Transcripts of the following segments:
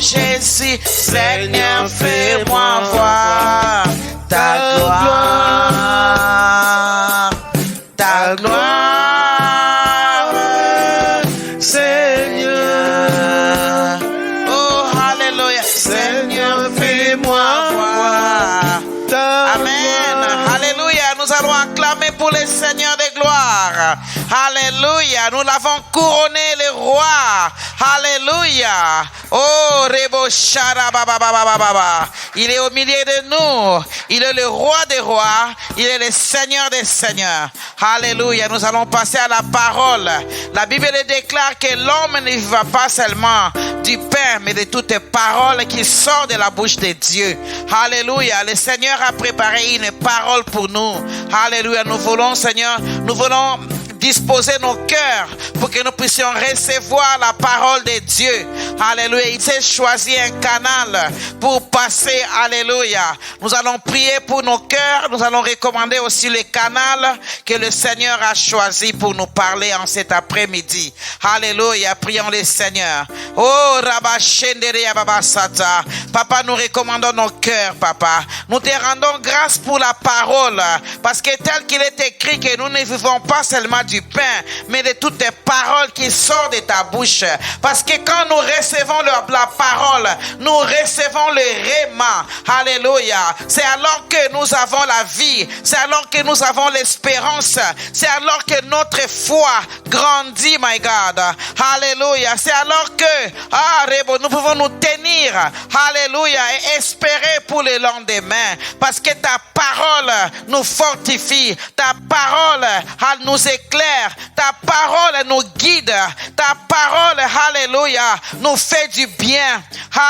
Jésus, Seigneur, fais-moi voir ta gloire, ta gloire, Seigneur. Oh, alléluia. Seigneur, fais-moi voir ta Amen. Alléluia. Nous allons acclamer pour le Seigneur des gloires. Alléluia. Nous l'avons couronné le roi. Alléluia. Oh, Rebo Shara Baba Baba Baba. Il est au milieu de nous. Il est le roi des rois. Il est le Seigneur des seigneurs. Alléluia. Nous allons passer à la parole. La Bible déclare que l'homme ne vivra pas seulement du pain, mais de toutes les paroles qui sortent de la bouche de Dieu. Alléluia. Le Seigneur a préparé une parole pour nous. Alléluia. Nous voulons, Seigneur, nous voulons disposer nos cœurs pour que nous puissions recevoir la parole de Dieu. Alléluia. Il s'est choisi un canal pour passer. Alléluia. Nous allons prier pour nos cœurs. Nous allons recommander aussi le canal que le Seigneur a choisi pour nous parler en cet après-midi. Alléluia. Prions le Seigneur. Oh, Rabba Shendere Baba Sata. Papa, nous recommandons nos cœurs, Papa. Nous te rendons grâce pour la parole. Parce que tel qu'il est écrit que nous ne vivons pas seulement du pain, mais de toutes les paroles qui sortent de ta bouche. Parce que quand nous recevons la parole, nous recevons le réma. Alléluia. C'est alors que nous avons la vie. C'est alors que nous avons l'espérance. C'est alors que notre foi grandit, my God. Alléluia. C'est alors que nous pouvons nous tenir. Alléluia. Et espérer pour le lendemain. Parce que ta parole nous fortifie. Ta parole nous éclaire. Ta parole nous guide. Ta parole, alléluia, nous fait du bien.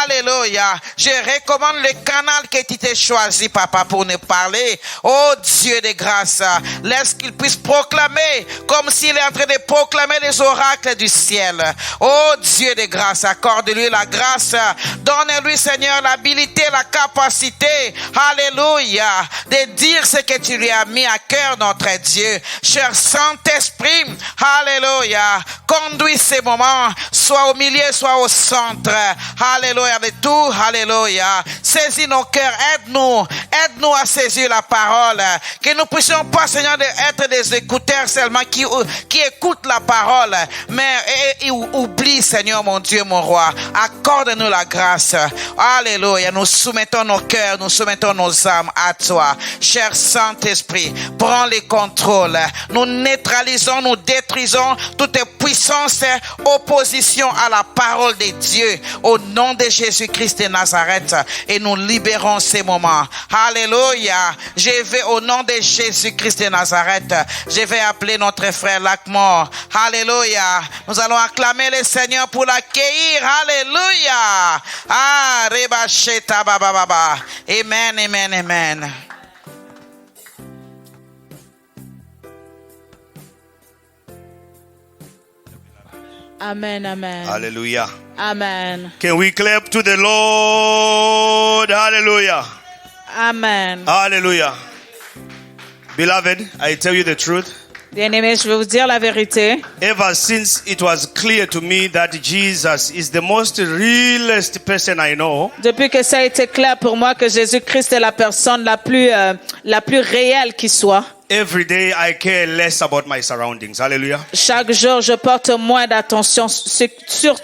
Alléluia. Je recommande le canal que tu t'es choisi, Papa, pour nous parler. Oh Dieu de grâce, laisse qu'il puisse proclamer comme s'il est en train de proclamer les oracles du ciel. Oh Dieu de grâce, accorde-lui la grâce. Donne-lui, Seigneur, l'habilité, la capacité, alléluia, de dire ce que tu lui as mis à cœur, notre Dieu. Cher Saint-Esprit, alléluia, conduis ces moments, soit au milieu, soit au centre. Alléluia, de tout, alléluia. Saisis nos cœurs, aide-nous à saisir la parole. Que nous puissions pas, Seigneur, être des écouteurs seulement qui écoutent la parole, mais oublie, Seigneur, mon Dieu, mon roi. Accorde-nous la grâce. Alléluia. Nous soumettons nos cœurs, nous soumettons nos âmes à toi. Cher Saint-Esprit, prends le contrôle. Nous neutralisons, nous détruisons toute puissance, opposition à la parole de Dieu. Au nom de Jésus-Christ de Nazareth. Et nous libérons ces moments. Alléluia. Je vais au nom de Jésus-Christ de Nazareth. Je vais appeler notre frère Lacmore. Alléluia. Nous allons acclamer le Seigneur pour l'accueillir. Alléluia. Ah, Rebasheta Baba Baba. Amen, amen, amen. Amen, amen. Hallelujah. Amen. Can we clap to the Lord? Hallelujah. Amen. Hallelujah. Beloved, I tell you the truth. Bien-aimés, je vais vous dire la vérité. Ever since it was clear to me that Jesus is the most realest person I know, Depuis que ça a été clair pour moi que Jésus-Christ est la personne la plus réelle qui soit. every day I care less about my surroundings. Hallelujah. Chaque jour, je porte moins d'attention sur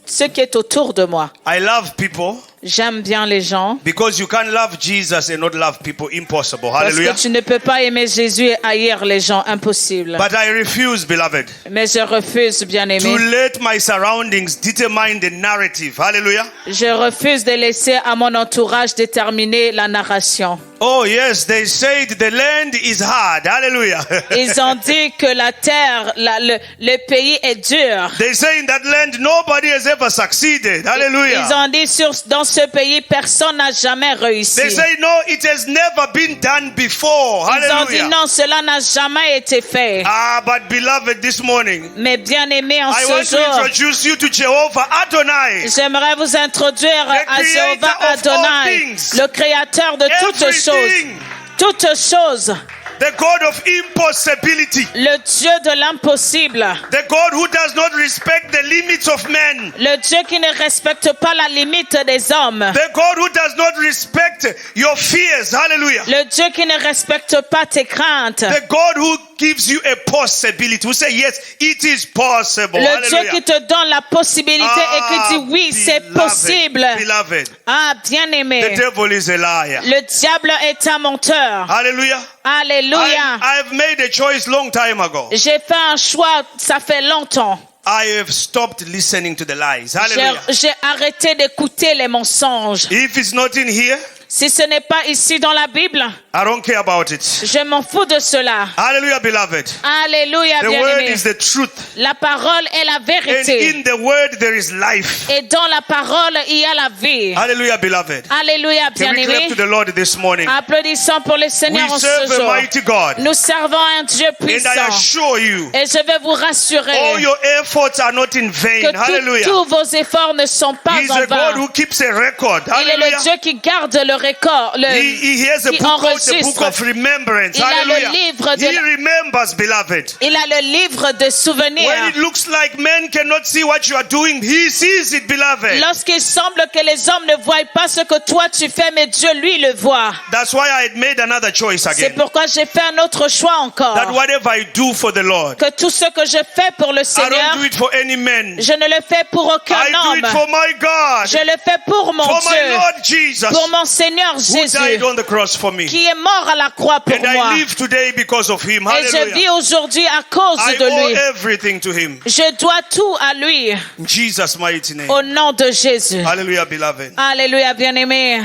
ce qui est autour de moi. I love people. J'aime bien les gens. Because you can't love Jesus and not love people. Impossible. Parce Hallelujah. que tu ne peux pas aimer Jésus et haïr les gens. Impossible. But I refuse, beloved, Mais je refuse, to bien-aimé. let my surroundings determine the narrative. Hallelujah. Je refuse de laisser à mon entourage déterminer la narration. Oh yes, they said the land is hard. Hallelujah. Ils ont dit que la terre, le pays est dur. They say in that land nobody has ever succeeded. Hallelujah. Ils ont dit dans ce pays, personne n'a jamais réussi. They say no, it has never been done before. Ils ont dit Hallelujah. non, cela n'a jamais été fait. Ah, but beloved, this morning, Mais bien aimé, en I want ce to jour, introduce you to Jehovah Adonai. j'aimerais vous introduire à creator Jéhovah of all Adonai, things. le créateur de toutes choses. Everything. Toutes choses. The God of impossibility. Le Dieu de l'impossible. The God who does not respect the limits of men. Le Dieu qui ne respecte pas la limite des hommes. The God who does not respect your fears. Hallelujah. Le Dieu qui ne respecte pas tes craintes. The God who gives you a possibility. Who say yes, it is possible. Le Hallelujah. Dieu qui te donne la possibilité et qui dit oui, c'est possible. Beloved, Ah, the bien-aimé. devil is a liar. Le diable est un menteur. Hallelujah. Alléluia. I've made a choice long time ago. J'ai fait un choix, ça fait longtemps. I have stopped listening to the lies. Hallelujah. J'ai arrêté d'écouter les mensonges. If it's not in here, Si ce n'est pas ici dans la Bible, I don't care about it. je m'en fous de cela. Hallelujah, beloved. Alléluia, The word bien-aimé. is the truth. La parole est la And vérité. in the word there is life. Et dans la parole, il y a la vie. Hallelujah, beloved. Alléluia, Can we clap bien-aimé. to the Lord this morning? Applaudissons pour le We Seigneur en ce serve a jour. mighty God. Nous servons un Dieu And I puissant. assure you, Et je vais vous all rassurer your efforts are not in vain. que Hallelujah. tous vos efforts ne sont pas He's en a God vain. who keeps a record. Il est le Hallelujah. Dieu qui garde le record, He has a qui book called the enregistre. book of remembrance. Il a le Hallelujah. livre de He la- remembers, beloved. Il a le livre de souvenirs. When it looks like men cannot see what you are doing, he sees it, beloved. Lorsqu'il semble que les hommes ne voient pas ce que toi tu fais, mais Dieu lui le voit. That's why I had made another choice C'est again. pourquoi j'ai fait un autre choix encore. That whatever I do for the Lord, Que tout ce que je fais pour le I Seigneur, don't do it for any man. je ne le fais pour aucun I do homme. it for my God, Je le fais pour mon for my Dieu, Lord Jesus, pour mon Seigneur who Jésus, died on the cross for me. qui est mort à la croix pour And moi. I live today because of him. Et je vis Hallelujah. aujourd'hui à cause I de owe lui. everything to him. Je dois tout à lui, In Jesus' mighty name. au nom de Jésus. Hallelujah, beloved. Alléluia, bien-aimé.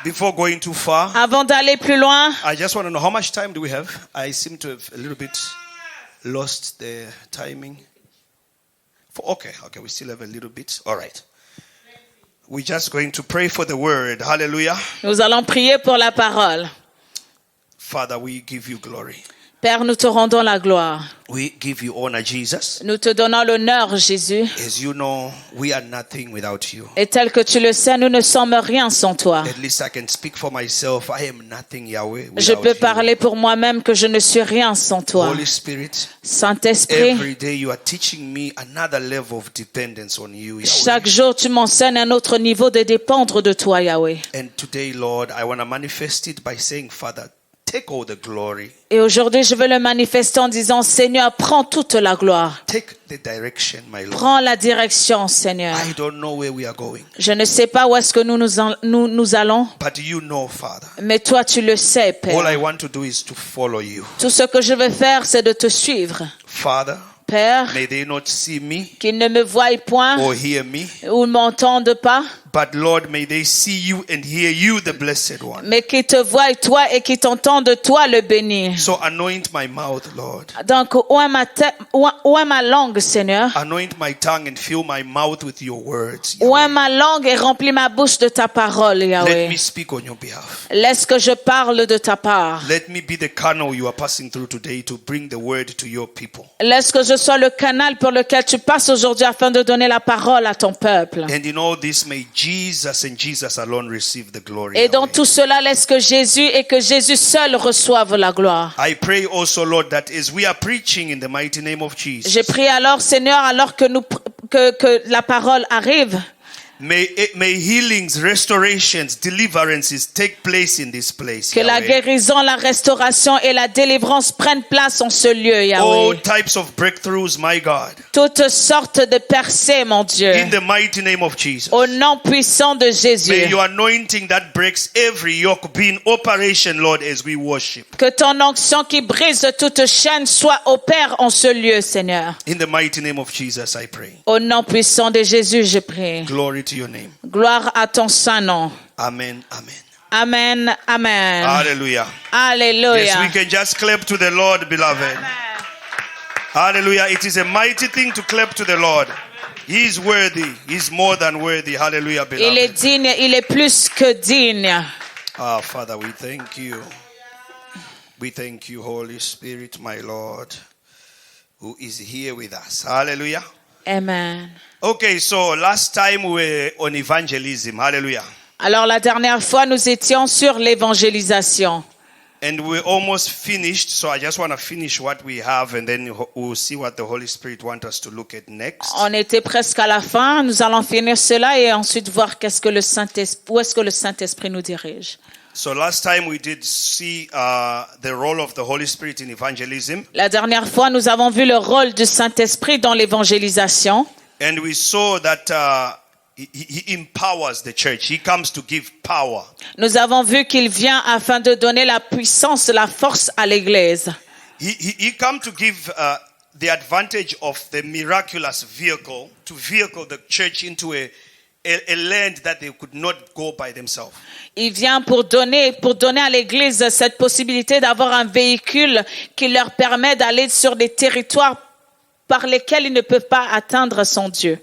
Before going too far, Avant d'aller plus loin, I just want to know how much time do we have? I seem to have a little bit lost the timing. Okay, we still have a little bit. All right. We're just going to pray for the word. Hallelujah. nous allons prier pour la parole. Father, we give you glory. Père, nous te rendons la gloire. We give you honor, Jesus. Nous te donnons l'honneur, Jésus. As you know, we are nothing without you. Et tel que tu le sais, nous ne sommes rien sans toi. At least I can speak for myself. I am nothing, Yahweh, Je without peux you. parler pour moi-même que je ne suis rien sans toi. Holy Spirit, Saint-Esprit, every day you are teaching me another level of dependence on you, Yahweh. chaque jour tu m'enseignes un autre niveau de dépendre de toi, Yahweh. And today, Lord, I want to manifest it by saying, Father, take all the glory. Et aujourd'hui, je veux le manifester en disant, Seigneur, prends toute la gloire. Take the direction, my Lord. Prends la direction, Seigneur. I don't know where we are going, Je ne sais pas où est-ce que nous allons, but you know, Father. mais toi, tu le sais, All I Père. want to do is to follow you. Tout ce que je veux faire, c'est de te suivre. Father, Père, may they not see me qu'ils ne me voient point or hear me, ou ne m'entendent pas, but Lord, may they see you and hear you, the blessed one. mais qu'ils te voient toi et qu'ils t'entendent toi le béni. So anoint my mouth, Lord. Donc, oint ma langue, Seigneur. Anoint my tongue and fill my mouth with your words. Oint Yahweh. ma langue et remplis ma bouche de ta parole, Let Yahweh. me speak on your behalf. Laisse que je parle de ta part. Let me be the canal you are passing through today to bring the word to your people. Laisse que je sois le canal pour lequel tu passes aujourd'hui afin de donner la parole à ton peuple. And in all this, may Jesus and Jesus alone receive the glory. Et dans Yahweh. tout cela, laisse que Jésus et que Jésus seul reçoivent la gloire. I pray also, Lord, that as we are preaching in the mighty name of Jesus, J'ai prié alors, Seigneur, alors que que la parole arrive, may healings, restorations, deliverances take place in this place. que la Yahweh. guérison, la restauration et la délivrance prennent place en ce lieu, All Yahweh. types of breakthroughs, my God, Toutes sortes de percées, mon Dieu. in the mighty name of Jesus. Au nom puissant de May Jésus. your anointing that breaks every yoke be in operation, Lord, as we worship. Que ton onction qui brise toute chaîne soit opère en ce lieu, Seigneur. In the mighty name of Jesus, I pray. Au nom puissant de Jésus, je prie. Glory to your name. Gloire à ton saint nom. Amen. Amen. Amen. Amen. Hallelujah. Alléluia. Yes, we can just clap to the Lord, beloved. Hallelujah. It is a mighty thing to clap to the Lord. He is worthy. He is more than worthy. Hallelujah, Il est beloved. digne, il est plus que digne. Ah, Father, we thank you. We thank you, Holy Spirit, my Lord, who is here with us. Hallelujah. Amen. Okay, so last time we were on evangelism. Hallelujah. Alors la dernière fois, nous étions sur l'évangélisation. And we're almost finished, so I just want to finish what we have and then we'll see what the Holy Spirit wants us to look at next. On était presque à la fin. Nous allons finir cela et ensuite voir où est-ce que le Saint-Esprit nous dirige. So last time we did see the role of the Holy Spirit in evangelism. La dernière fois, nous avons vu le rôle du Saint-Esprit dans l'évangélisation. And we saw that he empowers the church. He comes to give power. Nous avons vu qu'il vient afin de donner la puissance, la force à l'Église. He comes to give the advantage of the miraculous vehicle to vehicle the church into a land that they could not go by themselves. Il vient pour donner à l'Église cette possibilité d'avoir un véhicule qui leur permet d'aller sur des territoires par lesquels ils ne peuvent pas atteindre son Dieu.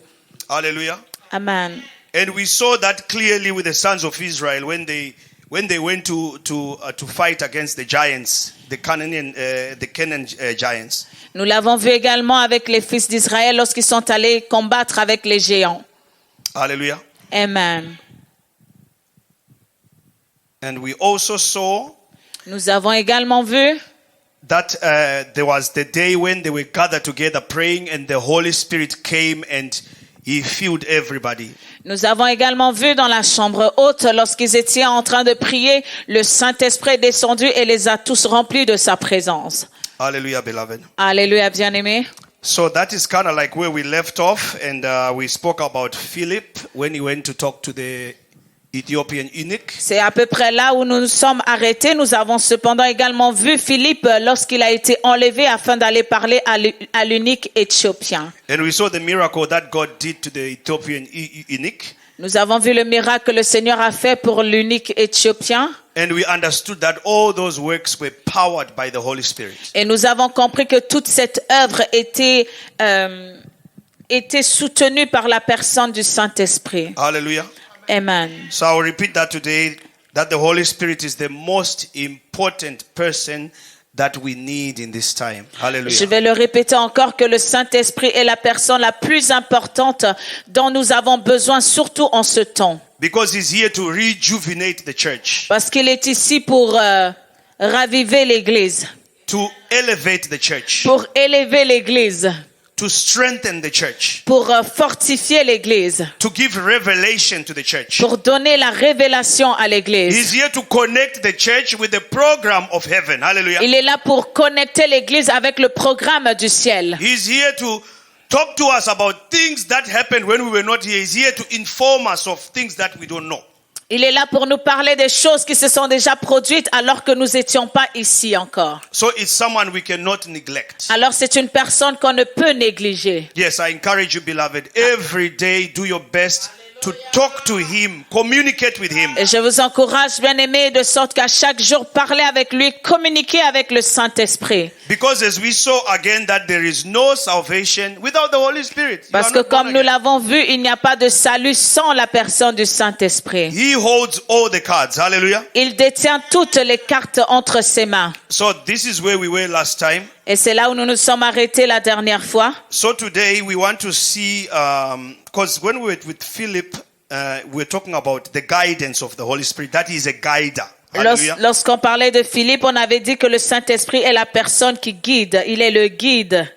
Hallelujah. Amen. And we saw that clearly with the sons of Israel when they went to fight against the giants, the Canaan giants. Nous l'avons vu également avec les fils d'Israël lorsqu'ils sont allés combattre avec les géants. Hallelujah. Amen. And we also saw Nous avons également vu that there was the day when they were gathered together praying and the Holy Spirit came and he filled everybody. Nous avons également vu dans la chambre haute, lorsqu'ils étaient en train de prier, le Saint-Esprit est descendu et les a tous remplis de sa présence. Hallelujah, beloved. Alléluia, bien-aimés. So that is kind of like where we left off, and we spoke about Philip when he went to talk to the Ethiopian eunuch. C'est à peu près là où nous nous sommes arrêtés. Nous avons cependant également vu Philippe lorsqu'il a été enlevé afin d'aller parler à l'eunuque éthiopien. And we saw the miracle that God did to the Ethiopian eunuch. Nous avons vu le miracle que le Seigneur a fait pour l'eunuque éthiopien. And we understood that all those works were powered by the Holy Spirit. Et nous avons compris que toute cette œuvre était soutenue par la personne du Saint-Esprit. Hallelujah. Amen. So I'll repeat that today, that the Holy Spirit is the most important person that we need in this time. Hallelujah. Je vais le répéter encore que le Saint-Esprit est la personne la plus importante dont nous avons besoin, surtout en ce temps. Because he's here to rejuvenate the church, Parce qu'il est ici pour raviver l'Église, to elevate the church, pour élever l'Église, to strengthen the church, pour fortifier l'Église, to give revelation to the church. pour donner la révélation à He's l'Église. here to connect the church with the program of heaven. Hallelujah. Il est là pour connecter l'Église avec le programme du ciel. He's here to talk to us about things that happened when we were not here. He's here to inform us of things that we don't know. Il est là pour nous parler des choses qui se sont déjà produites alors que nous n'étions pas ici encore. So it's someone we cannot neglect. Alors c'est une personne qu'on ne peut négliger. Yes, I encourage you, beloved, every day do your best to talk to him, communicate with him. Et je vous encourage, bien-aimés, de sorte qu'à chaque jour, parler avec lui, communiquer avec le Saint-Esprit. Because as we saw again that there is no salvation without the Holy Spirit. You Parce are que not born comme nous again. l'avons vu, il n'y a pas de salut sans la personne du Saint-Esprit. He holds all the cards. Hallelujah. Il détient toutes les cartes entre ses mains. So this is where we were last time. Et c'est là où nous nous sommes arrêtés la dernière fois. So today we want to see, because when we were with Philip, we're talking about the guidance of the Holy Spirit. That is a guider. Hallelujah. Lorsqu'on parlait de Philippe, on avait dit que le Saint-Esprit est la personne qui guide. Il est le guide.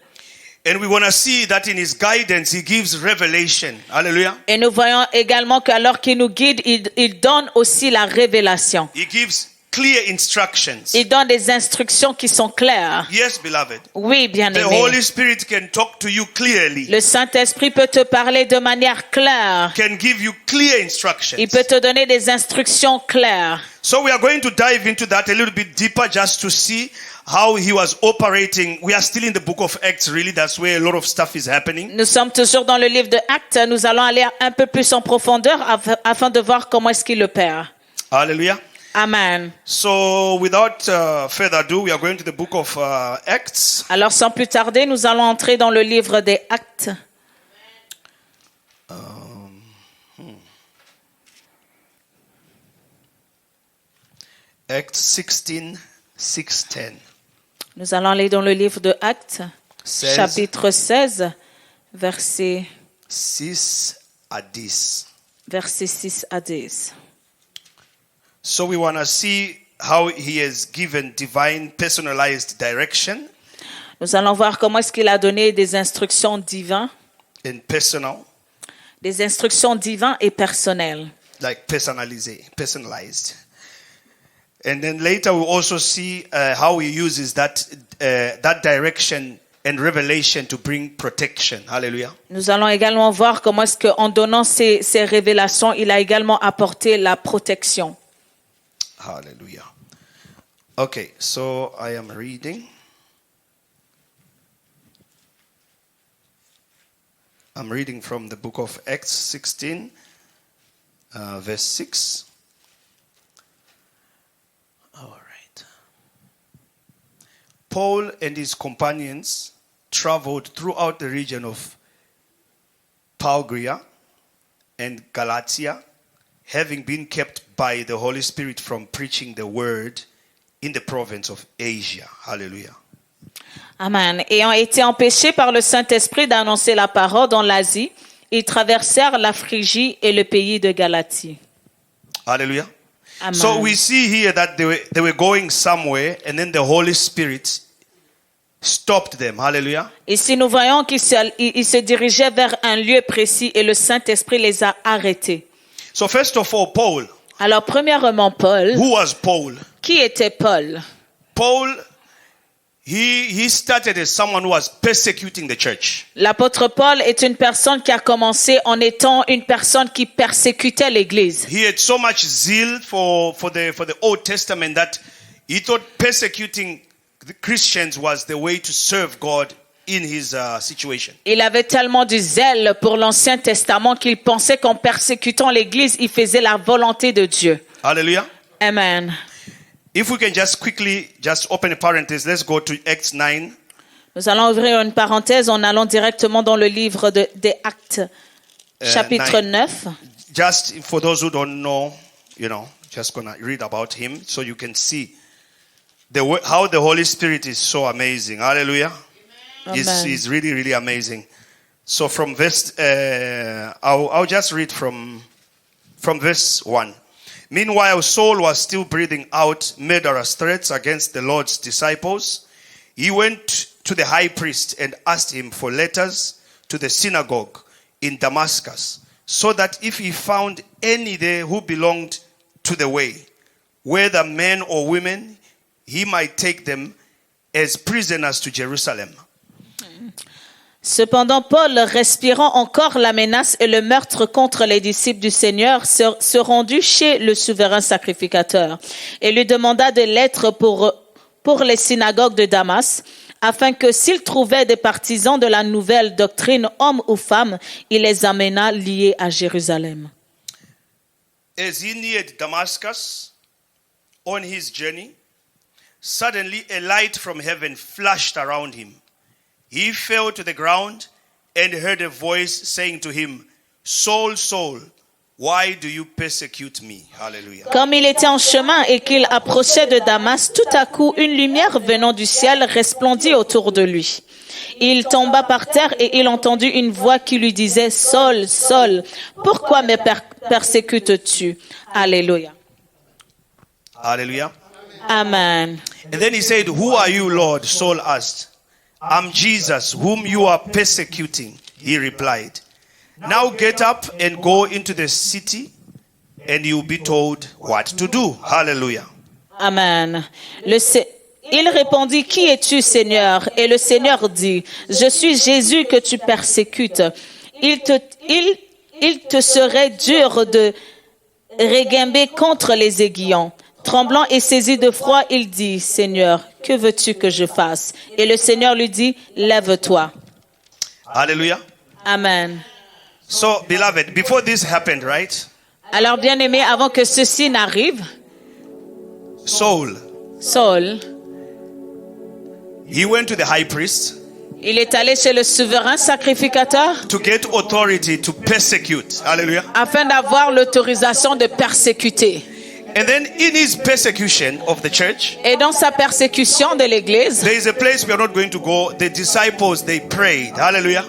And we want to see that in his guidance, he gives revelation. Hallelujah. Et nous voyons également qu'alors qu'il nous guide, il donne aussi la révélation. He gives clear instructions. Il donne des instructions qui sont claires. Yes, beloved. Oui, The bien-aimé. Holy Spirit can talk to you clearly. Le Saint-Esprit peut te parler de manière claire. Can give you clear instructions. Il peut te donner des instructions claires. So we are going to dive into that a little bit deeper just to see how he was operating. We are still in the book of Acts, really. That's where a lot of stuff is happening. Nous sommes toujours dans le livre de Actes. Nous allons aller un peu plus en profondeur afin de voir comment est-ce qu'il opère. Hallelujah. Amen. So without further ado, we are going to the book of Acts. Alors, sans plus tarder, nous allons entrer dans le livre des Actes. Acts 16, 6:10. Nous allons aller dans le livre de Actes, 16. chapitre 16, versets 6 à 10. 6 à 10. So we want to see how he has given divine personalized direction Nous allons voir comment est-ce qu'il a donné des instructions divines, and personal, des instructions divines et personnelles. like personalized. And then later we'll also see how he uses that direction and revelation to bring protection. Hallelujah. Nous allons également voir comment est-ce qu'en donnant ces révélations, il a également apporté la protection. Hallelujah. Okay, so I am reading. I'm reading from the book of Acts 16, verse 6. All right. Paul and his companions traveled throughout the region of Phrygia and Galatia, having been kept by the Holy Spirit from preaching the word in the province of Asia. Hallelujah. Amen. Ayant été empêchés par le Saint-Esprit d'annoncer la parole dans l'Asie, ils traversèrent la Phrygie et le pays de Galatie. Hallelujah. Amen. So we see here that they were going somewhere and then the Holy Spirit stopped them. Hallelujah. Ici, nous voyons qu'ils se dirigeaient vers un lieu précis et le Saint-Esprit les a arrêtés. So first of all, Paul. Alors, premièrement, Paul. Who was Paul? Qui était Paul? Paul, he started as someone who was persecuting the church. L'apôtre Paul est une personne qui a commencé en étant une personne qui persécutait l'Église. He had so much zeal for the Old Testament that he thought persecuting the Christians was the way to serve God in his situation. Il avait tellement du zèle pour l'Ancien Testament qu'il pensait qu'en persécutant l'Église, il faisait la volonté de Dieu. Hallelujah. Amen. If we can just quickly open a parenthesis, let's go to Acts 9. Nous allons ouvrir une parenthèse en allant directement dans le livre des Actes, chapitre 9. Just for those who don't know, just gonna read about him so you can see how the Holy Spirit is so amazing. Hallelujah. He's really, really amazing. So from verse, I'll just read from verse 1. Meanwhile, Saul was still breathing out murderous threats against the Lord's disciples. He went to the high priest and asked him for letters to the synagogue in Damascus, so that if he found any there who belonged to the way, whether men or women, he might take them as prisoners to Jerusalem. Cependant, Paul, respirant encore la menace et le meurtre contre les disciples du Seigneur, se rendit chez le souverain sacrificateur et lui demanda des lettres pour les synagogues de Damas, afin que s'il trouvait des partisans de la nouvelle doctrine, hommes ou femmes, il les amena liés à Jérusalem. As he neared Damascus on his journey, suddenly a light from heaven flashed around him. He fell to the ground and heard a voice saying to him, Saul, Saul, why do you persecute me? Hallelujah. Comme il était en chemin et qu'il approchait de Damas, tout à coup, une lumière venant du ciel resplendit autour de lui. Il tomba par terre et il entendit une voix qui lui disait, Saul, Saul, pourquoi me persécutes-tu? Alléluia. Hallelujah. Amen. And then he said, Who are you, Lord? Saul asked. I'm Jesus, whom you are persecuting, he replied. Now get up and go into the city, and you'll be told what to do. Hallelujah. Amen. Il répondit, qui es-tu, Seigneur? Et le Seigneur dit, je suis Jésus que tu persécutes. Il te serait dur de reguimber contre les aiguillons. Tremblant et saisi de froid, il dit, Seigneur, que veux-tu que je fasse? Et le Seigneur lui dit, lève-toi. Hallelujah. Amen. So, beloved, before this happened, right? Alors, bien-aimé, avant que ceci n'arrive, Saul, he went to the high priest il est allé chez le souverain sacrificateur to get authority to persecute. Hallelujah. afin d'avoir l'autorisation de persécuter. And then in his persecution of the church, Et dans sa persécution de l'église, there is a place we are not going to go. The disciples, they prayed. Hallelujah.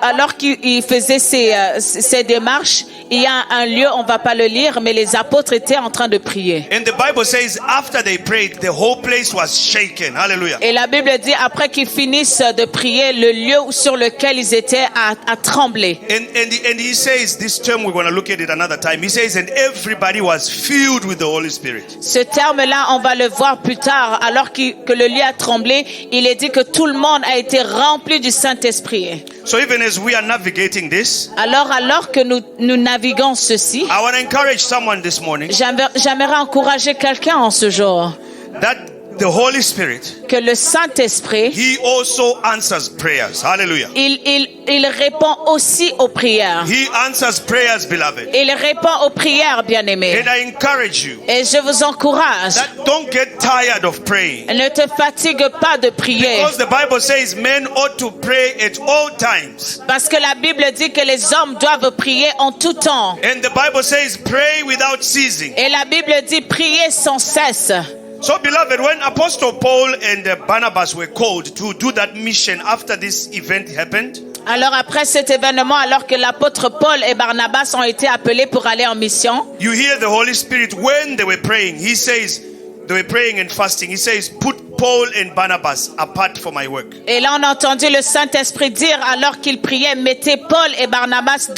alors qu'il faisait ces démarches, il y a un lieu, on va pas le lire, mais les apôtres étaient en train de prier. And the Bible says after they prayed, the whole place was shaken. Hallelujah. Et la Bible dit, après qu'ils finissent de prier, le lieu sur lequel ils étaient a tremblé. And he says, this term we're going to look at it another time. He says, and everybody was filled with the Holy Spirit. Ce terme-là, on va le voir plus tard. Alors que le lieu a tremblé, il est dit que tout le monde a été rempli du Saint-Esprit. So even as we are navigating this, Alors que nous naviguons ceci, I want to encourage someone this morning j'aimerais encourager quelqu'un en ce jour that the Holy Spirit, que le Saint-Esprit, he also answers prayers. Hallelujah. il répond aussi aux prières. He answers prayers, beloved. Il répond aux prières, bien-aimés. And I encourage you Et je vous encourage, that don't get tired of praying. ne te fatigue pas de prier. Because the Bible says men ought to pray at all times. Parce que la Bible dit que les hommes doivent prier en tout temps. And the Bible says pray without ceasing. Et la Bible dit prier sans cesse. So beloved, when Apostle Paul and Barnabas were called to do that mission after this event happened, Alors après cet événement, alors que l'apôtre Paul et Barnabas ont été appelés pour aller en mission, you hear the Holy Spirit when they were praying. He says, they were praying and fasting. He says, put Paul and Barnabas apart for my work. et là on a entendu le Saint-Esprit dire, alors qu'ils priaient, mettez Paul et Barnabas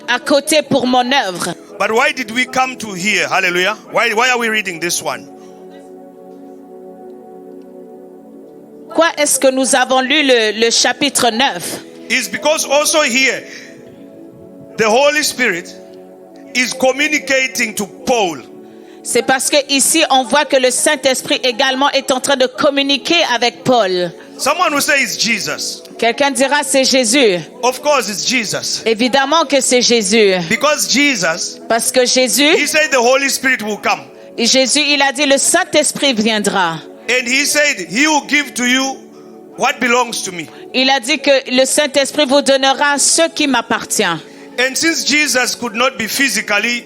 à côté pour mon œuvre. But why did we come to here? Hallelujah. Why are we reading this one? Pourquoi est-ce que nous avons lu le chapitre 9? It's because also here, the Holy Spirit is communicating to Paul. C'est parce que ici on voit que le Saint-Esprit également est en train de communiquer avec Paul. Someone will say it's Jesus. Quelqu'un dira c'est Jésus. Of course it's Jesus. Évidemment que c'est Jésus. Because Jesus, Parce que Jésus, he said the Holy Spirit will come. il a dit le Saint-Esprit viendra. And he said he will give to you what belongs to me. Il a dit que le Saint-Esprit vous donnera ce qui m'appartient. And since Jesus could not be physically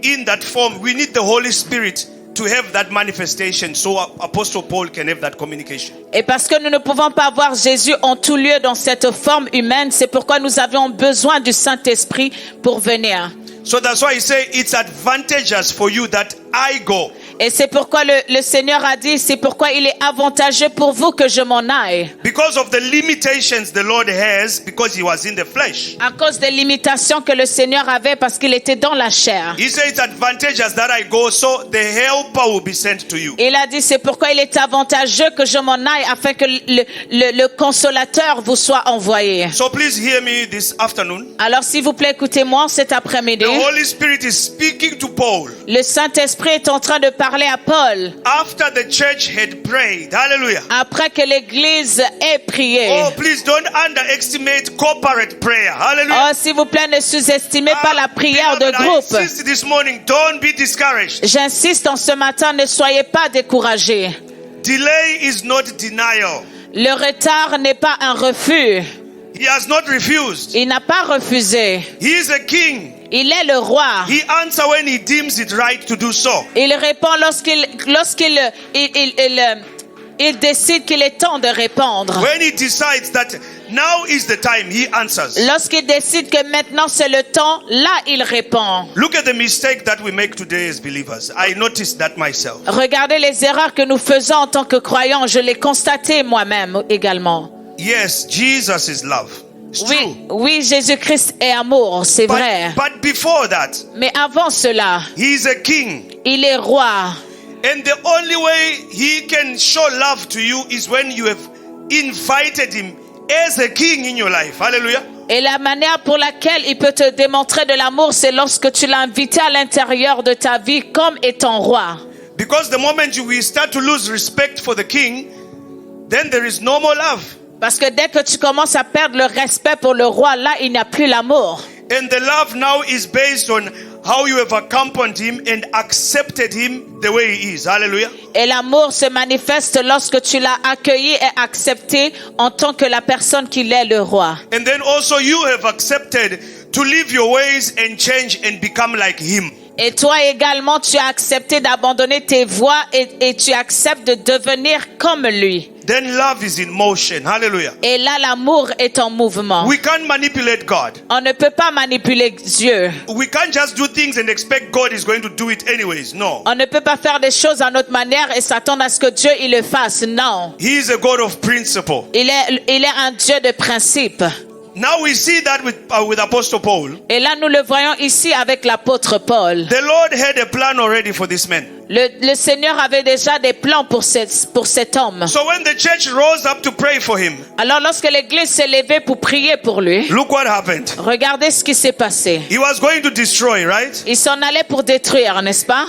in that form, we need the Holy Spirit to have that manifestation so Apostle Paul can have that communication. Et parce que nous ne pouvons pas voir Jésus en tout lieu dans cette forme humaine, c'est pourquoi nous avions besoin du Saint-Esprit pour venir. So that's why he said it's advantageous for you that I go. Et c'est pourquoi le Seigneur a dit, c'est pourquoi il est avantageux pour vous que je m'en aille. Because of the limitations the Lord has, because he was in the flesh. À cause des limitations que le Seigneur avait parce qu'il était dans la chair. He said it's advantageous that I go so the helper will be sent to you. Il a dit, c'est pourquoi il est avantageux que je m'en aille afin que le consolateur vous soit envoyé. So please hear me this afternoon. Alors s'il vous plaît, écoutez-moi cet après-midi. The Holy Spirit is speaking to Paul. Le Saint-Esprit est en train de parler à Paul. After the church had prayed. Hallelujah. Après que l'église ait prié. Oh, please don't underestimate corporate prayer. Hallelujah. Oh, s'il vous plaît, ne sous-estimez pas la prière de Beloved, I groupe. insist this morning, don't be discouraged. J'insiste en ce matin, ne soyez pas découragés. Delay is not denial. Le retard n'est pas un refus. He has not refused. Il n'a pas refusé. He is a king. Il est le roi. He answers when he deems it right to do so. Il répond lorsqu'il décide qu'il est temps de répondre. When he decides that now is the time, he answers. Lorsqu'il décide que maintenant c'est le temps, là il répond. Look at the mistake that we make today as believers. I noticed that myself. Regardez les erreurs que nous faisons en tant que croyants. Je l'ai constaté moi-même également. Yes, Jesus is love. It's true. Oui, Jésus-Christ est amour, c'est vrai. But before that, Mais avant cela, he is a king. il est roi. And the only way he can show love to you is when you have invited him as a king in your life. Hallelujah. Et la manière pour laquelle il peut te démontrer de l'amour, c'est lorsque tu l'as invité à l'intérieur de ta vie comme étant roi. Because the moment we start to lose respect for the king, then there is no more love. Parce que dès que tu commences à perdre le respect pour le roi, là, il n'y a plus l'amour. And the love now is based on how you have accompanied him and accepted him the way he is. Hallelujah. Et l'amour se manifeste lorsque tu l'as accueilli et accepté en tant que la personne qu'il est, le roi. And then also you have accepted to live your ways and change and become like him. Et toi également, tu as accepté d'abandonner tes voies et tu acceptes de devenir comme lui. then love is in motion. Hallelujah. Et là, l'amour est en mouvement. We can't manipulate God. On ne peut pas manipuler Dieu. We can't just do things and expect God is going to do it anyways. No. On ne peut pas faire des choses à notre manière et s'attendre à ce que Dieu il le fasse. Non. He is a God of principle. Il est un Dieu de principe. Now we see that with Apostle Paul. Et là, nous le voyons ici avec l'apôtre Paul. The Lord had a plan already for this man. Le Seigneur avait déjà des plans pour cet homme. So when the church rose up to pray for him, Alors lorsque l'église s'est levée pour prier pour lui, look what happened. regardez ce qui s'est passé. He was going to destroy, right? Il s'en allait pour détruire, n'est-ce pas?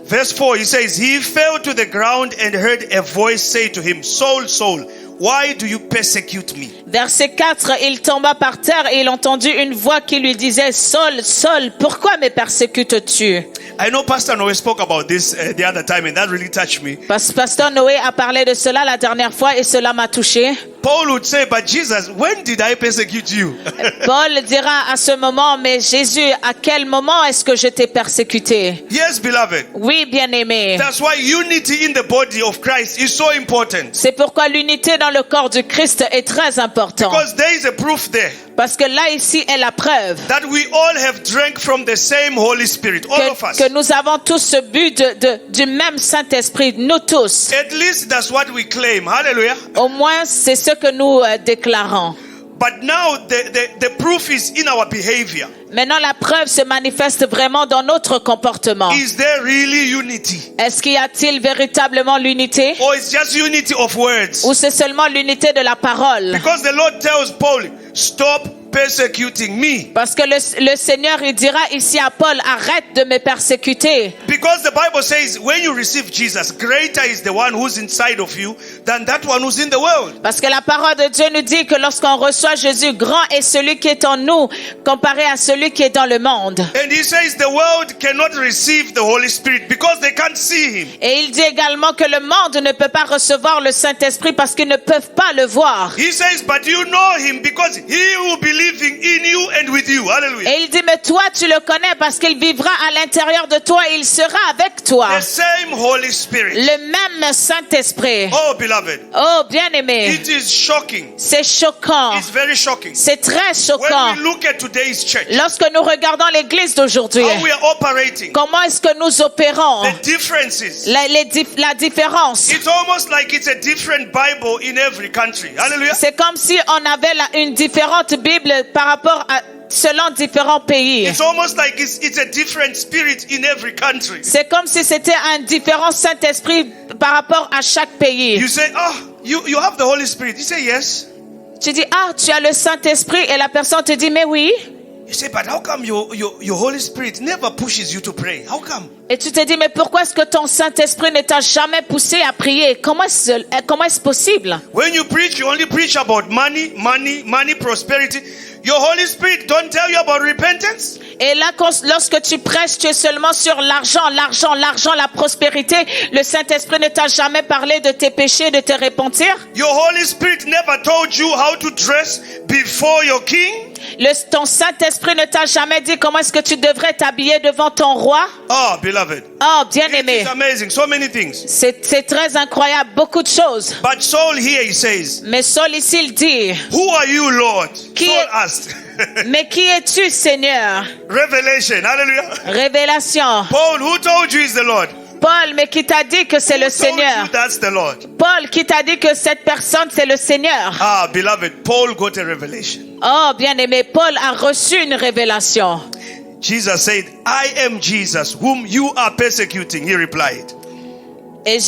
Verse 4, he says, he fell to the ground and heard a voice say to him, Saul, Saul, why do you persecute me? Verset 4, il tomba par terre et il entendit une voix qui lui disait, Saul, Saul, pourquoi me persécutes-tu? I know Pastor Noé spoke about this the other time and that really touched me. Pasteur Noé a parlé de cela la dernière fois et cela m'a touché. Paul would say, but Jesus, when did I persecute you? Paul dira à ce moment, mais Jésus, à quel moment est-ce que je t'ai persécuté? Yes, beloved. Oui, bien-aimé. That's why unity in the body of Christ is so important. C'est pourquoi l'unité dans le corps du Christ est très importante. Because there is a proof there Parce que là, ici, est la preuve that we all have drank from the same Holy Spirit, all of us. que nous avons tous ce but du même Saint-Esprit, nous tous. At least that's what we claim. Hallelujah. Au moins, c'est ce que nous déclarons. But now the proof is in our behavior. Maintenant, la preuve se manifeste vraiment dans notre comportement. Is there really unity? Est-ce qu'il y a-t-il véritablement l'unité? Or it's just unity of words? Ou c'est seulement l'unité de la parole? Because the Lord tells Paul, stop persecuting me. Parce que le Seigneur, il dira ici à Paul, arrête de me persécuter. Because the Bible says, when you receive Jesus, greater is the one who's inside of you than that one who's in the world. Parce que la parole de Dieu nous dit que lorsqu'on reçoit Jésus, grand est celui qui est en nous, comparé à celui qui est dans le monde. And he says the world cannot receive the Holy Spirit because they can't see him. Et il dit également que le monde ne peut pas recevoir le Saint-Esprit parce qu'ils ne peuvent pas le voir. He says, but you know him because he will be living in you and with you. Hallelujah. Et il dit, mais toi tu le connais parce qu'il vivra à l'intérieur de toi et il sera avec toi. The same Holy Spirit. Le même Saint-Esprit. Oh, beloved. Oh, bien-aimé. It is shocking. C'est choquant. It's very shocking. C'est très choquant. When we look at today's church, Lorsque nous regardons l'église d'aujourd'hui, how we are operating, comment est-ce que nous opérons? the differences. La différence. It's almost like it's a different Bible in every country. Hallelujah. C'est comme si on avait une différente Bible par rapport à selon différents pays. It's almost like it's a different spirit in every country. C'est comme si c'était un différent Saint-Esprit par rapport à chaque pays. You say, oh, you have the Holy Spirit. You say yes. Tu dis, ah, tu as le Saint-Esprit et la personne te dit, mais oui. You say, but how come your Holy Spirit never pushes you to pray? How come? Et tu te dis, mais pourquoi est-ce que ton Saint-Esprit ne t'a jamais poussé à prier? Comment est-ce possible? When you preach, you only preach about money, prosperity. Your Holy Spirit don't tell you about repentance. Et là, lorsque tu prêches, tu es seulement sur l'argent, la prospérité. Le Saint-Esprit ne t'a jamais parlé de tes péchés, de te repentir. Your Holy Spirit never told you how to dress before your king. Ton Saint-Esprit ne t'a jamais dit comment est-ce que tu devrais t'habiller devant ton roi. Oh, beloved. Oh, bien-aimé. It's amazing. So many things. C'est très incroyable, beaucoup de choses. But Saul here, he says, Mais Saul ici, il dit, who are you, Lord? Qui Saul est- asked. mais qui es-tu, Seigneur? Revelation. Hallelujah. Révélation. Paul, who told you is the Lord? Paul, mais qui t'a dit que c'est le Who told Seigneur? you that's the Lord? Paul, qui t'a dit que cette personne, c'est le Seigneur? Ah, beloved, Paul got a revelation. Oh, bien-aimé, Paul a reçu une révélation. Jesus said, I am Jesus, whom you are persecuting. He replied. Et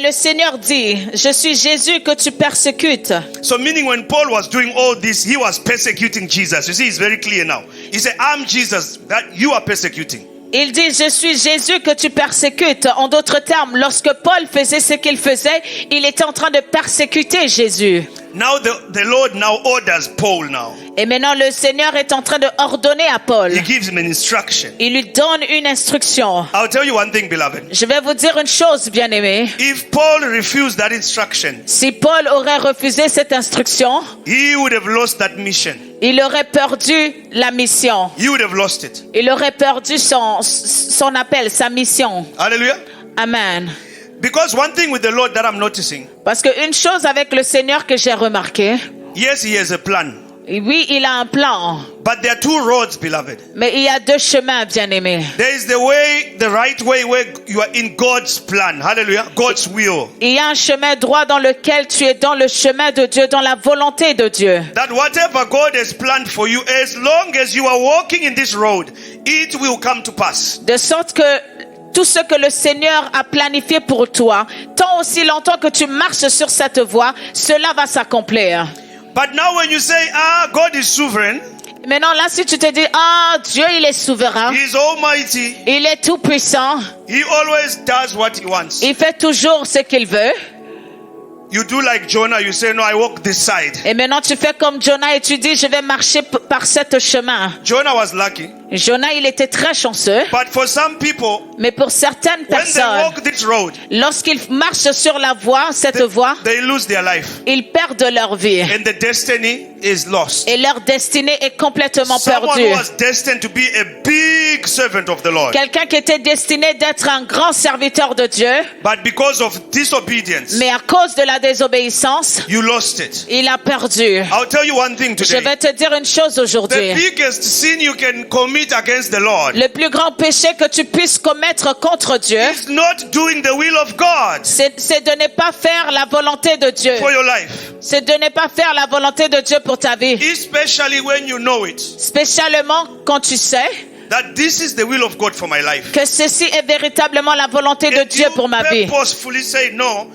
le Seigneur dit, je suis Jésus que tu persécutes. So meaning when Paul was doing all this, he was persecuting Jesus. You see, it's very clear now. He said, I'm Jesus that you are persecuting. Il dit, je suis Jésus que tu persécutes. En d'autres termes, lorsque Paul faisait ce qu'il faisait, il était en train de persécuter Jésus. Now the Lord now orders Paul now. Et maintenant, le Seigneur est en train de ordonner à Paul. He gives him an instruction. Il lui donne une instruction. I'll tell you one thing, beloved. Je vais vous dire une chose, bien-aimé. If Paul refused that instruction, Si Paul aurait refusé cette instruction, he would have lost that mission. il aurait perdu la mission. He would have lost it. Il aurait perdu son appel, sa mission. Hallelujah. Amen. Because one thing with the Lord that I'm noticing, Parce qu'une chose avec le Seigneur que j'ai remarqué, yes, he has a plan. oui, il a un plan, But there are two roads, beloved. mais il y a deux chemins, bien-aimés. There is the right way where you are in God's plan. Hallelujah. God's will. Il y a un chemin droit dans lequel tu es dans le chemin de Dieu, dans la volonté de Dieu. That whatever God has planned for you, as long as you are walking in this road, it will come to pass. De sorte que tout ce que le Seigneur a planifié pour toi, tant aussi longtemps que tu marches sur cette voie, cela va s'accomplir. But now when you say, God is sovereign, Maintenant là, si tu te dis, Dieu il est souverain, He is almighty, il est tout puissant, He always does what He wants. il fait toujours ce qu'il veut. You do like Jonah, you say, no, I walk this side. Et maintenant tu fais comme Jonah et tu dis, je vais marcher par ce chemin. Jonah was lucky. Jonah il était très chanceux, But for some people, mais pour certaines when they personnes, walk this road, lorsqu'ils marchent sur la voie, cette voie, they lose their life. ils perdent leur vie. And the destiny is lost. Et leur destinée est complètement Someone perdue. who was destined to be a big servant of the Lord. Quelqu'un qui était destiné d'être un grand serviteur de Dieu, But because of disobedience, mais à cause de la désobéissance, you lost it. il a perdu. I'll tell you one thing Je today. vais te dire une chose The aujourd'hui. biggest sin you can commit against the Lord Le plus grand péché que tu puisses commettre contre Dieu, is not doing the will of God c'est de ne pas faire la volonté de Dieu. for your life. C'est de ne pas faire la volonté de Dieu pour ta vie. Especially when you know it. Spécialement quand tu sais That this is the will of God for my life. que ceci est véritablement la volonté de And Dieu pour ma vie. you purposefully say, no,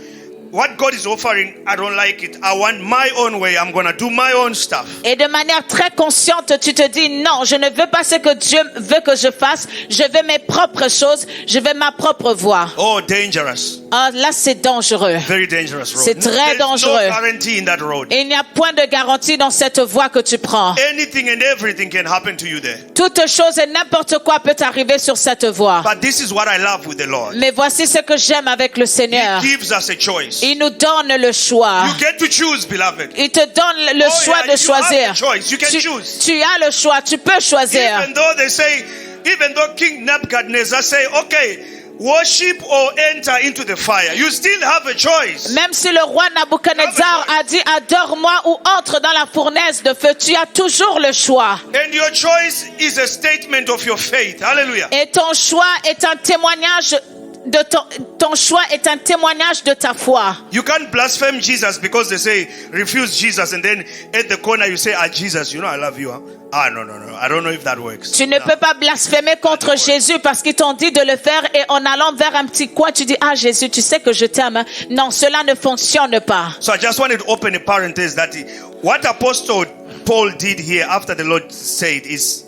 what God is offering, I don't like it. I want my own way. I'm going to do my own stuff. Et de manière très consciente, tu te dis non, je ne veux pas ce que Dieu veut que je fasse. Je veux mes propres choses. Je veux ma propre voie. Oh, dangerous. Ah, là, c'est dangereux. Very dangerous road. C'est très There's dangereux. no guarantee in that road. Et il n'y a point de garantie dans cette voie que tu prends. Anything and everything can happen to you there. Toute chose et n'importe quoi peut arriver sur cette voie. But this is what I love with the Lord. Mais voici ce que j'aime avec le Seigneur. He gives us a choice. Il nous donne le choix. You get to choose, beloved. Il te donne le Oh, choix yeah, de you have choisir. a choice. You can choose. Tu as le choix, tu peux choisir. Even though King Nebuchadnezzar say, okay, worship or enter into the fire, you still have a choice. Même si le roi Nabuchodonosor a dit adore-moi ou entre dans la fournaise de feu, tu as toujours le choix. And your choice is a statement of your faith. Hallelujah. Et ton choix est un témoignage de ton choix est un témoignage de ta foi. You can't blaspheme Jesus because they say refuse Jesus and then at the corner you say, Jesus, you know I love you. Huh? No. I don't know if that works. Tu ne peux pas blasphémer contre Jésus parce qu'ils t'ont dit de le faire et en allant vers un petit coin, tu dis, Jésus, tu sais que je t'aime. Non, cela ne fonctionne pas. So I just wanted to open a parenthesis that what Apostle Paul did here after the Lord said is,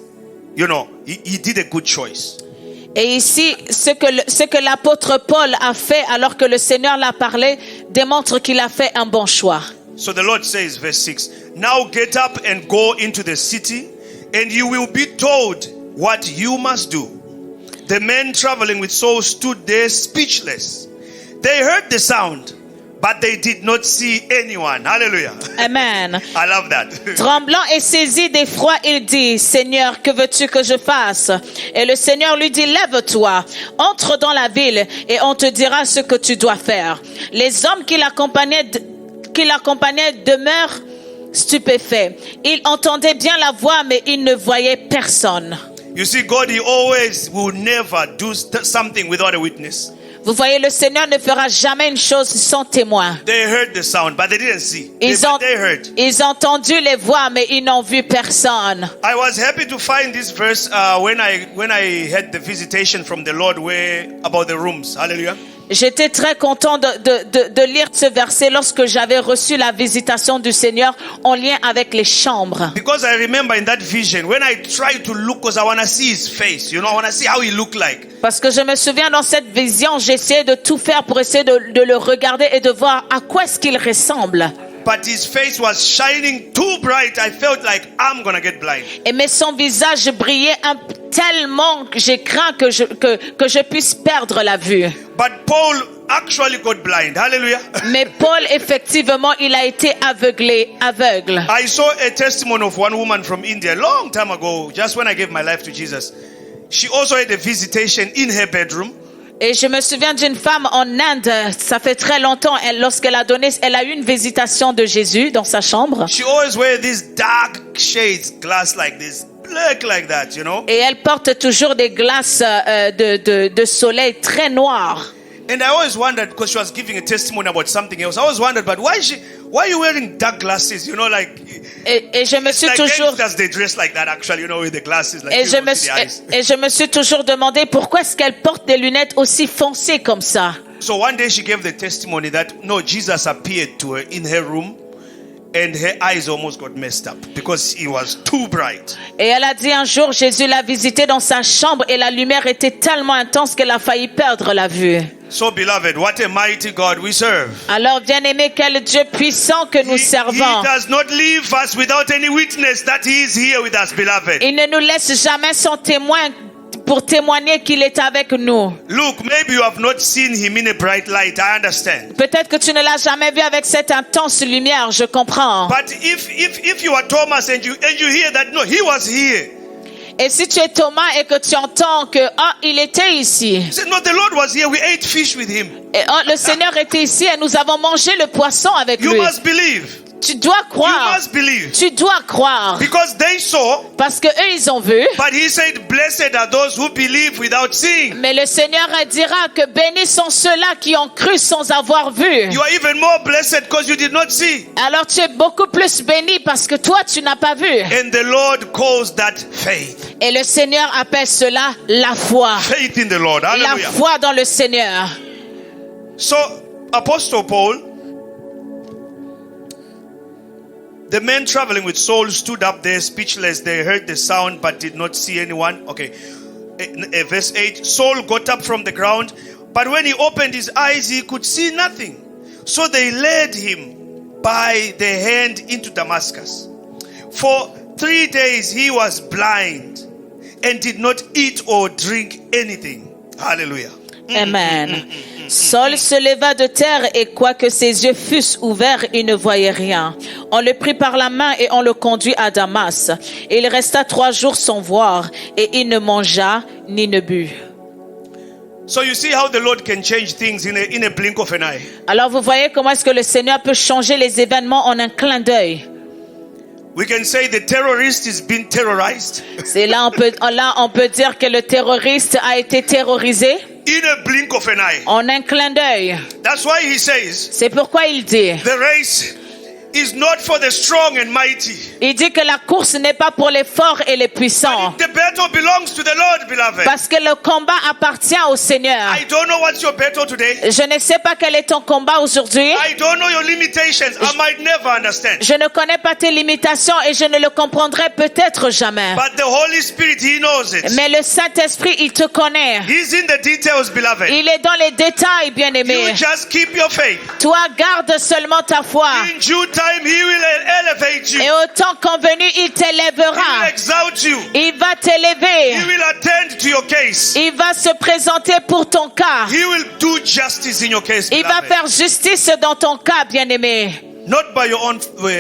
he did a good choice. Et ici, ce que l'apôtre Paul a fait alors que le Seigneur l'a parlé démontre qu'il a fait un bon choix. So the Lord says, verse 6, now get up and go into the city, and you will be told what you must do. The men traveling with Saul stood there speechless. They heard the sound, but they did not see anyone. Hallelujah. Amen. I love that. Tremblant et saisi d'effroi, il dit, Seigneur, que veux-tu que je fasse? Et le Seigneur lui dit, lève-toi, entre dans la ville et on te dira ce que tu dois faire. Les hommes qui l'accompagnaient demeurent stupéfaits. Ils entendaient bien la voix, mais ils ne voyaient personne. You see, God, He always will never do something without a witness. Vous voyez, le Seigneur ne fera jamais une chose sans témoin. They heard the sound, but they didn't see. Ils ont entendu les voix, mais ils n'ont vu personne. I was happy to find this verse when I had the visitation from the Lord about the rooms. Hallelujah. J'étais très content de lire ce verset lorsque j'avais reçu la visitation du Seigneur en lien avec les chambres. Because I remember in that vision, when I tried to look, because I want to see His face, I want to see how He looked like. Parce que je me souviens dans cette vision, j'essayais de tout faire pour essayer de le regarder et de voir à quoi est-ce qu'il ressemble. but his face was shining too bright. I felt like I'm gonna get blind. Mais son visage brillait tellement que j'ai craint que je puisse perdre la vue. But Paul actually got blind. Hallelujah. Mais Paul, effectivement, il a été aveugle. I saw a testimony of one woman from India a long time ago, just when I gave my life to Jesus. She also had a visitation in her bedroom. Et je me souviens d'une femme en Inde, ça fait très longtemps, lorsqu'elle a eu une visitation de Jésus dans sa chambre. She always wears these dark shades, glass like this, black like that, you know. Et elle porte toujours des glaces de soleil très noires. And I always wondered, because she was giving a testimony about something else, I always wondered, but why are you wearing dark glasses? You know, like, Et je me suis like toujours gangsters, they dress like that actually, you know, with the glasses. Like et you je don't me see suis, the eyes. et je me suis toujours demandé pourquoi est-ce qu'elle porte des lunettes aussi foncées comme ça. So one day she gave the testimony that, no, Jesus appeared to her in her room and her eyes almost got messed up because he was too bright. Et elle a dit un jour, Jésus l'a visitée dans sa chambre et la lumière était tellement intense qu'elle a failli perdre la vue. So beloved, what a mighty God we serve. Alors, bien-aimé, quel Dieu puissant que nous He servons. does not leave us without any witness that he is here with us, beloved. Il ne nous laisse jamais sans témoin pour témoigner qu'il est avec nous. Look, maybe you have not seen him in a bright light. I understand. Peut-être que tu ne l'as jamais vu avec cette intense lumière, je comprends. But if you are Thomas and you hear that, no, he was here. Et si tu es Thomas et que tu entends que il était ici. He said, no, the Lord was here. We ate fish with him. Et le Seigneur était ici et nous avons mangé le poisson avec You lui. must believe. Tu dois You croire. must believe. Tu dois croire. Because they saw, Parce que eux, ils ont vu. but he said, blessed are those who believe without seeing. Mais le Seigneur dira que bénis sont ceux-là qui ont cru sans avoir vu. You are even more blessed because you did not see. Alors tu es beaucoup plus béni parce que toi, tu n'as pas vu. And the Lord calls that faith. Et le Seigneur appelle cela la foi. Faith in the Lord. La Hallelujah. foi dans le Seigneur. So, Apostle Paul, the men traveling with Saul stood up there speechless. They heard the sound but did not see anyone. Okay. Verse 8. Saul got up from the ground, but when he opened his eyes, he could see nothing. So they led him by the hand into Damascus. For 3 days he was blind and did not eat or drink anything. Hallelujah. Amen. Saul se leva de terre et quoique ses yeux fussent ouverts, il ne voyait rien. On le prit par la main et on le conduit à Damas. Et il resta 3 jours sans voir et il ne mangea ni ne but. So you see how the Lord can change things in a blink of an eye. Alors vous voyez comment est-ce que le Seigneur peut changer les événements en un clin d'œil. We can say the terrorist is being terrorized. C'est là on peut dire que le terroriste a été terrorisé In a blink of an eye. en un clin d'œil. That's why he says C'est pourquoi il dit the race is not for the strong and mighty. Il dit que la course n'est pas pour les forts et les puissants. The battle belongs to the Lord, beloved. Parce que le combat appartient au Seigneur. I don't know what's your battle today. Je ne sais pas quel est ton combat aujourd'hui. I don't know your limitations. I might never understand. Je ne connais pas tes limitations et je ne le comprendrai peut-être jamais. But the Holy Spirit, He knows it. Mais le Saint-Esprit, il te connaît. He's in the details, beloved. Il est dans les détails, bien-aimé. You just keep your faith. Toi, garde seulement ta foi. In due time, He will elevate you. Et au temps convenu, il He will t'élèvera. exalt you. Il va t'élever. He will attend to your case. Il va se présenter pour ton cas. He will do justice in your case, Il va beloved. faire justice dans ton cas, bien-aimé. Not by your own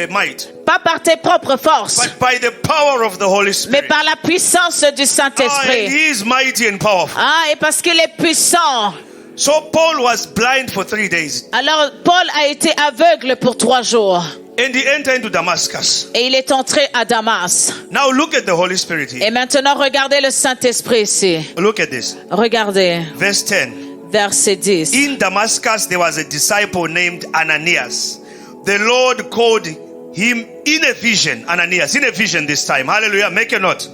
might, Pas par tes propres forces, but by the power of the Holy mais Spirit. par la puissance du And Saint-Esprit. He is mighty and powerful. Ah, et parce qu'il est puissant. So Paul was blind for 3 days. Alors, Paul a été aveugle pour 3 jours. And he entered into Damascus. Et il est entré à Damas. Now look at the Holy Spirit here. Et maintenant, regardez le Saint-Esprit ici. Look at this. Regardez, Verse 10. verset 10. In Damascus there was a disciple named Ananias. The Lord called him in a vision. Ananias, in a vision this time. Hallelujah. Make a note.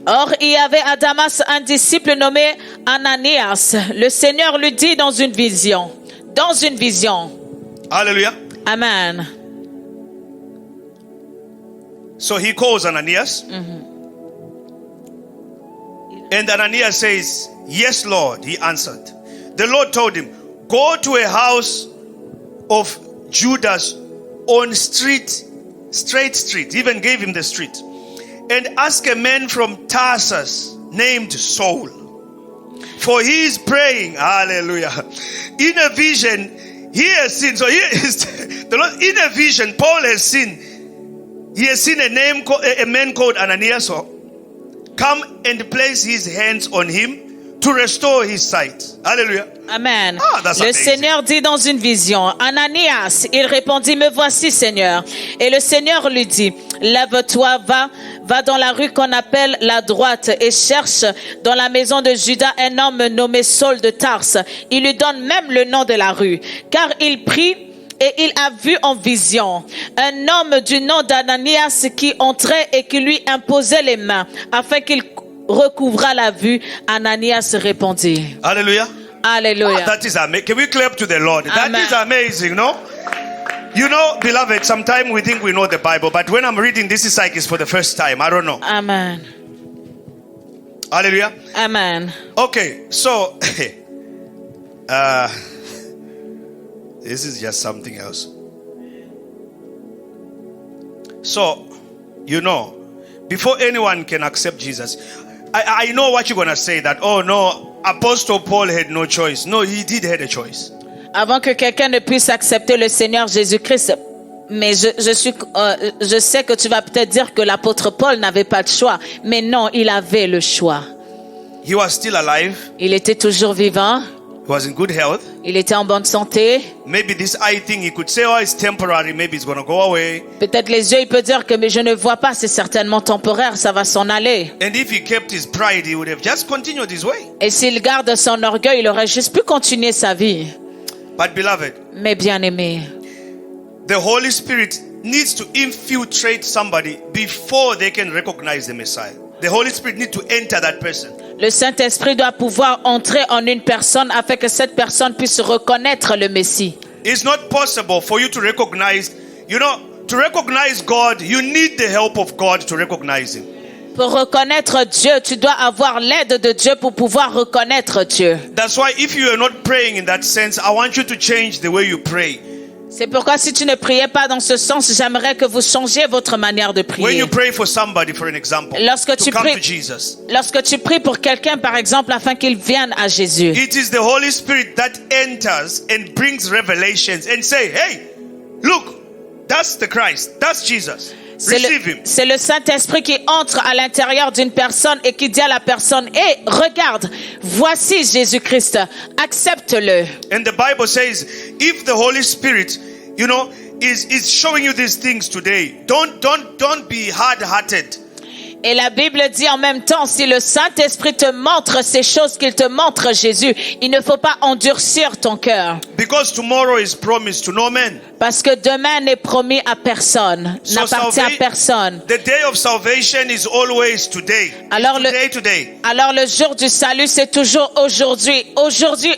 Or, il y avait à Damas un disciple nommé Ananias. Le Seigneur lui dit dans une vision. Dans une vision. Hallelujah. Amen. So he calls Ananias. And Ananias says, "Yes, Lord," he answered. The Lord told him, "Go to a house of Judas on straight street, he even gave him the street, and ask a man from Tarsus named Saul, for he is praying, hallelujah, in a vision he has seen. So here is the Lord, in a vision Paul has seen, he has seen a man called Ananias come and place his hands on him to restore his sight. Hallelujah. Amen. That's Le amazing. Seigneur dit dans une vision, Ananias, il répondit, me voici Seigneur. Et le Seigneur lui dit, lève-toi, va dans la rue qu'on appelle la droite et cherche dans la maison de Judas un homme nommé Saul de Tarse. Il lui donne même le nom de la rue, car il prie et il a vu en vision un homme du nom d'Ananias qui entrait et qui lui imposait les mains afin qu'il recouvra la vue. Ananias répondit. Hallelujah. Alléluia. That is amazing. Can we clap to the Lord? Amen. That is amazing, no? You know, beloved, sometimes we think we know the Bible, but when I'm reading this, it's like it's for the first time. I don't know. Amen. Hallelujah. Amen. Okay, so this is just something else. So, you know, before anyone can accept Jesus, I know what you're going to say, that, oh no, Apostle Paul had no choice. No, he did have a choice. Avant que quelqu'un ne puisse accepter le Seigneur Jésus-Christ, mais je sais que tu vas peut-être dire que l'apôtre Paul n'avait pas de choix, mais non, il avait le choix. He was still alive. Il était toujours vivant. He was in good health. Il était en bonne santé. Maybe this eye thing, he could say, oh, it's temporary. Maybe it's going to go away. Peut-être les yeux, il peut dire que mais je ne vois pas, c'est certainement temporaire, ça va s'en aller. And if he kept his pride, he would have just continued his way. Et s'il garde son orgueil, il aurait juste pu continuer sa vie. But beloved, Mais bien aimé, the Holy Spirit needs to infiltrate somebody before they can recognize the Messiah. The Holy Spirit needs to enter that person. le Saint-Esprit doit pouvoir entrer en une personne afin que cette personne puisse reconnaître le Messie. It's not possible for you to recognize, to recognize God, you need the help of God to recognize Him. Pour reconnaître Dieu, tu dois avoir l'aide de Dieu pour pouvoir reconnaître Dieu. That's why if you are not praying in that sense, I want you to change the way you pray. C'est pourquoi si tu ne priais pas dans ce sens, j'aimerais que vous changiez votre manière de When prier. you pray for somebody, for an example, Lorsque to tu come pries- to Jesus, Lorsque tu pries pour quelqu'un, par exemple, afin qu'il vienne à Jésus, it is the Holy Spirit that enters and brings revelations and say, hey, look, that's the Christ, that's Jesus. Receive Him. c'est le Saint-Esprit qui entre à l'intérieur d'une personne et qui dit à la personne, hé, regarde, voici Jésus-Christ, accepte-le. And the Bible says, if the Holy Spirit, is showing you these things today, don't be hard-hearted. Et la Bible dit en même temps, si le Saint-Esprit te montre ces choses qu'il te montre Jésus, il ne faut pas endurcir ton cœur. Because tomorrow is promised to no man. Parce que demain n'est promis à personne, So n'appartient à personne. the day of salvation is always today. Alors Today. Alors le jour du salut, c'est toujours aujourd'hui,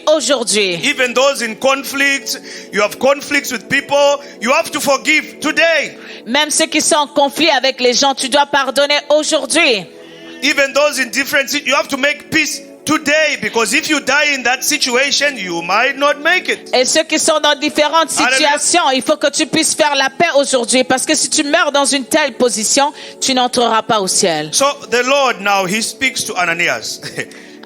aujourd'hui. Even those in conflict, you have conflicts with people, you have to forgive today. Même ceux qui sont en conflit avec les gens, tu dois pardonner aujourd'hui. Even those in different, you have to make peace today, because if you die in that situation, you might not make it. Et ceux qui sont dans différentes situations, il faut que tu puisses faire la paix aujourd'hui, parce que si tu meurs dans une telle position, tu n'entreras pas au ciel. So the Lord now, He speaks to Ananias.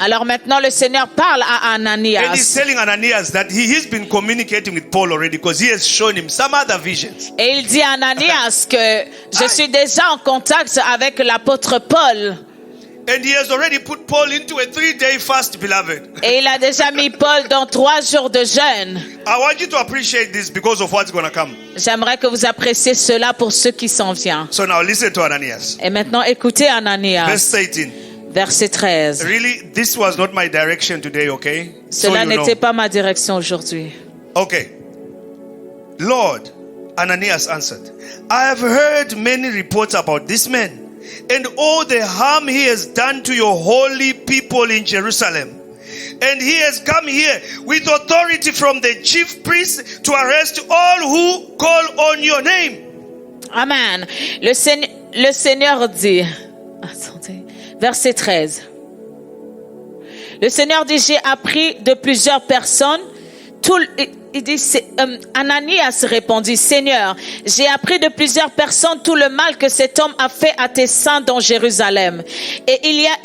Alors maintenant, le Seigneur parle à And He's Ananias. telling Ananias that he's been communicating with Paul already, because he has shown him some other visions. Et il dit à Ananias que je suis déjà en contact avec l'apôtre Paul. And he has already put Paul into a 3-day fast, beloved. Et il a déjà mis Paul dans 3 jours de jeûne. I want you to appreciate this because of what's going to come. J'aimerais que vous appréciez cela pour ceux qui s'en viennent. So now listen to Ananias. Et maintenant, écoutez Ananias, Verse 18. verset 13. Really, this was not my direction today, okay? Cela you know. n'était pas ma direction aujourd'hui. Okay. Lord, Ananias answered, I have heard many reports about this man and all the harm he has done to your holy people in Jerusalem. And he has come here with authority from the chief priests to arrest all who call on your name. Amen. Le Seigneur dit, attendez, verset 13. Le Seigneur dit, j'ai appris de plusieurs personnes il dit, Ananias répondit, Seigneur, j'ai appris de plusieurs personnes tout le mal que cet homme a fait à tes saints dans Jérusalem. Et il a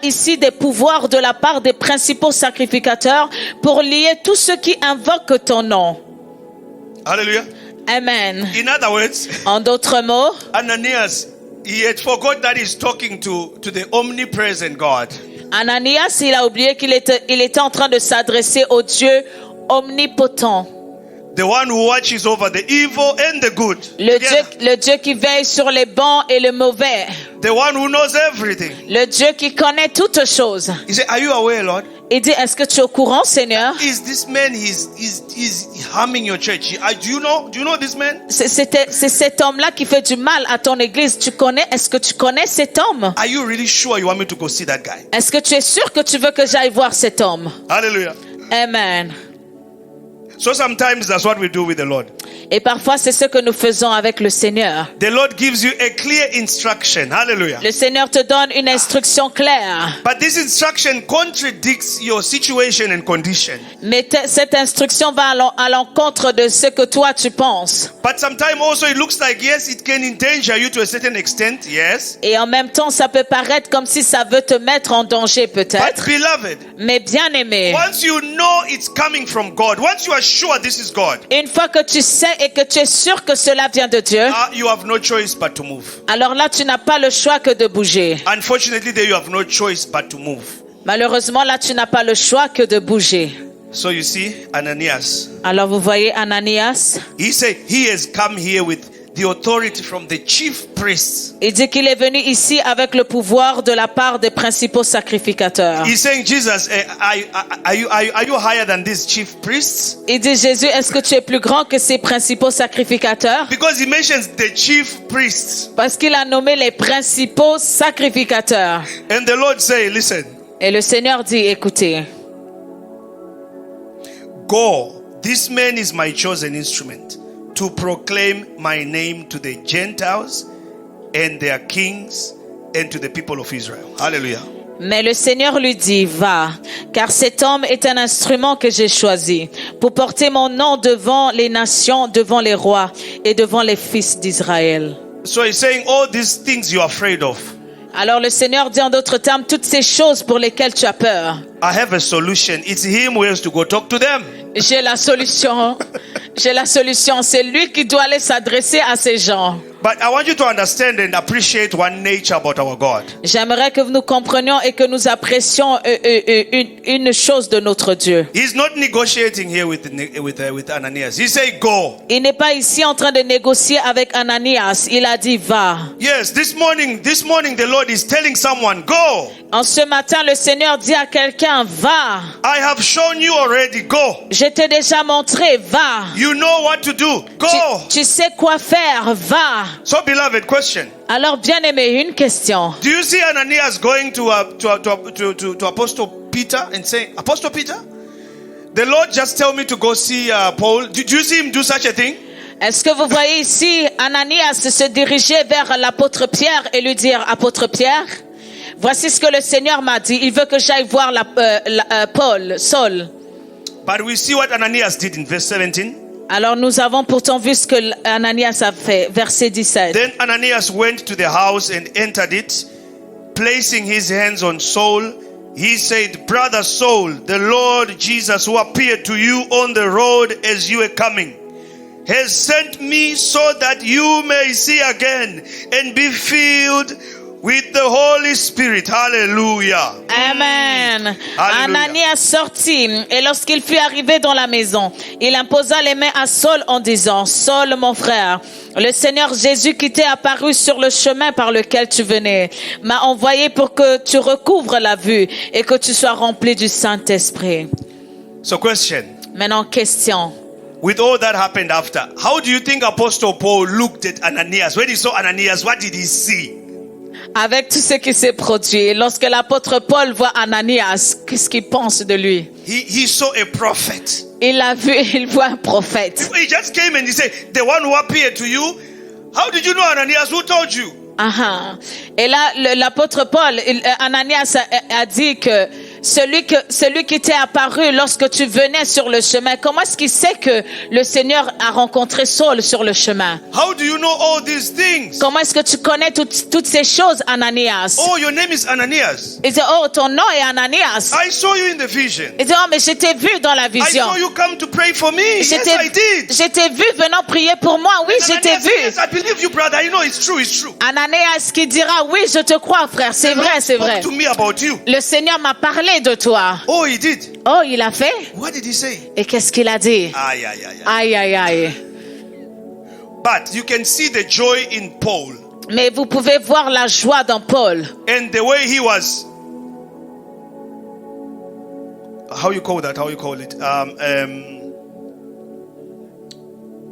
ici des pouvoirs de la part des principaux sacrificateurs pour lier tous ceux qui invoquent ton nom. Hallelujah. Amen. In other words, En d'autres mots, Ananias, he had forgot that he's talking to the omnipresent God. Ananias, il a oublié qu'il était en train de s'adresser au Dieu omnipotent. The one who watches over the evil and the good. Le Dieu qui veille sur les bons et les mauvais. The one who knows everything. Le Dieu qui connaît toutes choses. He said, are you aware, Lord? Il dit, est-ce que tu es au courant, Seigneur? Is this man, he's harming your church. Do you know this man? C'est cet homme-là qui fait du mal à ton église. Est-ce que tu connais cet homme? Are you really sure you want me to go see that guy? Est-ce que tu es sûr que tu veux que j'aille voir cet homme? Hallelujah. Amen. So sometimes that's what we do with the Lord. Et parfois, c'est ce que nous faisons avec le Seigneur. The Lord gives you a clear instruction. Hallelujah. Le Seigneur te donne une instruction claire. But this instruction contradicts your situation and condition. Mais cette instruction va à l'encontre de ce que toi tu penses. But sometimes also it looks like, yes, it can endanger you to a certain extent. Yes. Et en même temps, ça peut paraître comme si ça veut te mettre en danger peut-être. But beloved, Mais bien aimé, once you know it's coming from God, once you are sure this is God, une fois que tu sais et que tu es sûr que cela vient de Dieu, you have no choice but to move. alors là, tu n'as pas le choix que de bouger. Unfortunately, there you have no choice but to move. Malheureusement, là, tu n'as pas le choix que de bouger. So you see, Ananias, Alors vous voyez Ananias, he said he has come here with the authority from the chief priests. il dit qu'il est venu ici avec le pouvoir de la part des principaux sacrificateurs. He's saying, Jesus, are you higher than these chief priests? Il dit, Jésus, est-ce que tu es plus grand que ces principaux sacrificateurs? Because he mentions the chief priests. Parce qu'il a nommé les principaux sacrificateurs. And the Lord say, listen, Et le Seigneur dit, écoutez, go, this man is my chosen instrument to proclaim my name to the Gentiles and their kings and to the people of Israel. Hallelujah. mais le Seigneur lui dit, va, car cet homme est un instrument que j'ai choisi pour porter mon nom devant les nations, devant les rois et devant les fils d'Israël. So he's saying all these things you're afraid of. Alors le Seigneur dit en d'autres termes, toutes ces choses pour lesquelles tu as peur. I have a solution. It's him who has to go talk to them. J'ai la solution. J'ai la solution. C'est lui qui doit aller s'adresser à ces gens. But I want you to understand and appreciate one nature about our God. J'aimerais que nous comprenions et que nous apprécions une chose de notre Dieu. He's not negotiating here with Ananias. He said, go. Il n'est pas ici en train de négocier avec Ananias. Il a dit, va. Yes, this morning the Lord is telling someone, go. En ce matin, le Seigneur dit à quelqu'un, va. I have shown you already, go. Je t'ai déjà montré, va. You know what to do, go. Tu sais quoi faire, va. So beloved, question. Alors, bien aimé, une question. Do you see Ananias going to Apostle Peter and saying, Apostle Peter, the Lord just tell me to go see Paul. Do you see him do such a thing? Est-ce que vous voyez ici Ananias se diriger vers l'apôtre Pierre et lui dire, apôtre Pierre, voici ce que le Seigneur m'a dit. Il veut que j'aille voir Saul. But we see what Ananias did in verse 17. Alors nous avons pourtant vu ce que Ananias a fait, verset 17. Then Ananias went to the house and entered it, placing his hands on Saul. He said, Brother Saul, the Lord Jesus who appeared to you on the road as you were coming, has sent me so that you may see again and be filled with the Holy Spirit. Hallelujah. Amen. Hallelujah. Ananias sortit et lorsqu'il fut arrivé dans la maison, il imposa les mains à Saul en disant, Saul mon frère, le Seigneur Jésus qui t'est apparu sur le chemin par lequel tu venais m'a envoyé pour que tu recouvres la vue et que tu sois rempli du Saint-Esprit. So question. Maintenant, question. With all that happened after, how do you think Apostle Paul looked at Ananias? When he saw Ananias, what did he see? Avec tout ce qui s'est produit, lorsque l'apôtre Paul voit Ananias, qu'est-ce qu'il pense de lui? He saw a prophet. Il voit un prophète. He just came and he said, the one who appeared to you, how did you know Ananias? Who told you? Et là, l'apôtre Paul, Ananias a dit que celui qui t'est apparu lorsque tu venais sur le chemin, comment est-ce qu'il sait que le Seigneur a rencontré Saul sur le chemin? How do you know all these things? Comment est-ce que tu connais toutes ces choses, Ananias? Oh, your name is Ananias. Il dit, oh, ton nom est Ananias. I saw you in the vision. Il dit, oh, mais je t'ai vu dans la I vision. saw you come to pray for me. Yes, I did. Je t'ai vu venant prier pour moi. Oui, je t'ai Ananias said, vu. yes, I believe you, brother. I know it's true. It's true. Ananias qui dira, oui, je te crois, frère. C'est The Lord vrai, c'est spoke vrai. to me about you. Le Seigneur m'a parlé de toi. Oh, he did. Oh, il a fait? What did he say? Et qu'est-ce qu'il a dit? Aye, aye, aye, aye. Aïe, aïe, aïe. But you can see the joy in Paul Mais vous pouvez voir la joie dans Paul. and the way he was. How you call that? How you call it?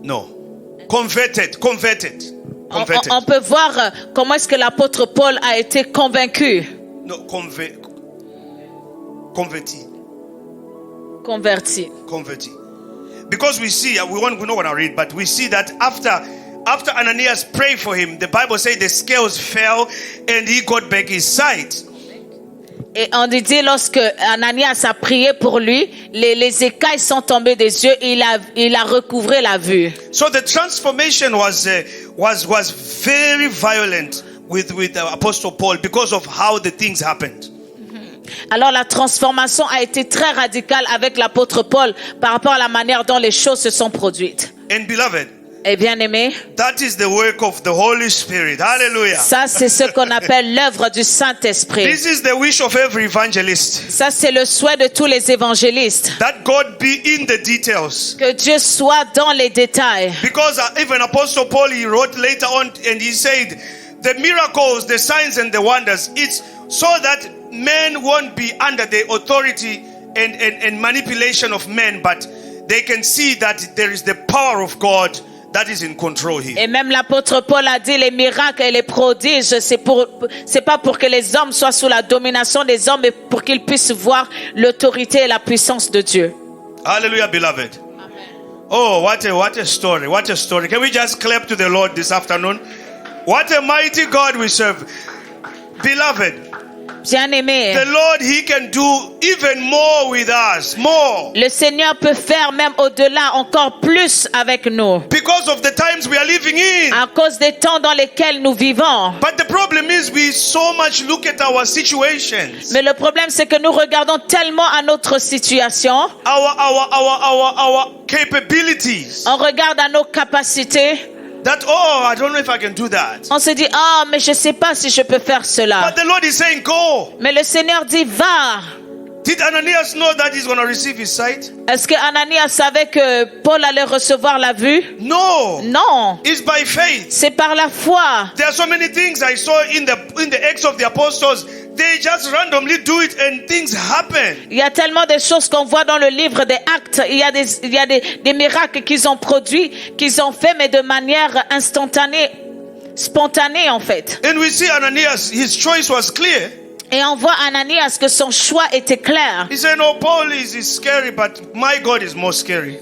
No, converted. On peut voir comment est-ce que l'apôtre Paul a été convaincu, No, converti. Because we see, we don't want to read, but we see that after Ananias prayed for him, the Bible says the scales fell and he got back his sight. et on dit lorsque Ananias a prié pour lui, les écailles sont tombées des yeux et il a recouvré la vue. So the transformation was very violent with Apostle Paul because of how the things happened. Alors la transformation a été très radicale avec l'apôtre Paul par rapport à la manière dont les choses se sont produites. And beloved, Et bien aimé, that is the work of the Holy Spirit. Hallelujah. ça c'est ce qu'on appelle l'œuvre du Saint-Esprit. This is the wish of every evangelist. Ça c'est le souhait de tous les évangélistes. That God be in the details. Que Dieu soit dans les détails. Because even Apostle Paul, he wrote later on and he said, the miracles, the signs and the wonders, it's so that men won't be under the authority and manipulation of men, but they can see that there is the power of God that is in control here. Et même l'apôtre Paul a dit les miracles et les prodiges, c'est pas pour que les hommes soient sous la domination des hommes, mais pour qu'ils puissent voir l'autorité et la puissance de Dieu. Hallelujah, beloved. Oh, what a story. What a story. Can we just clap to the Lord this afternoon? What a mighty God we serve. Beloved, Bien-aimé, the Lord, He can do even more with us. More. le Seigneur peut faire même au-delà, encore plus avec nous. Because of the times we are living in. À cause des temps dans lesquels nous vivons. But the problem is we so much look at our situations. Mais le problème, c'est que nous regardons tellement à notre situation. Our capabilities. On regarde à nos capacités. That, oh, I don't know if I can do that. On se dit, ah, mais je sais pas si je peux faire cela. But the Lord is saying, go. Mais le Seigneur dit, va. Did Ananias know that he's going to receive his sight? Est-ce que Ananias savait que Paul allait recevoir la vue? No. Non. It's by faith. C'est par la foi. There are so many things I saw in the Acts of the Apostles. They just randomly do it and things happen. Il y a tellement de choses qu'on voit dans le livre des Actes. Il y a des miracles qu'ils ont produits, qu'ils ont fait, mais de manière instantanée, spontanée en fait. And we see Ananias, his choice was clear. Et on voit Ananias que son choix était clair. He said, no, Paul is scary, but my God is more scary.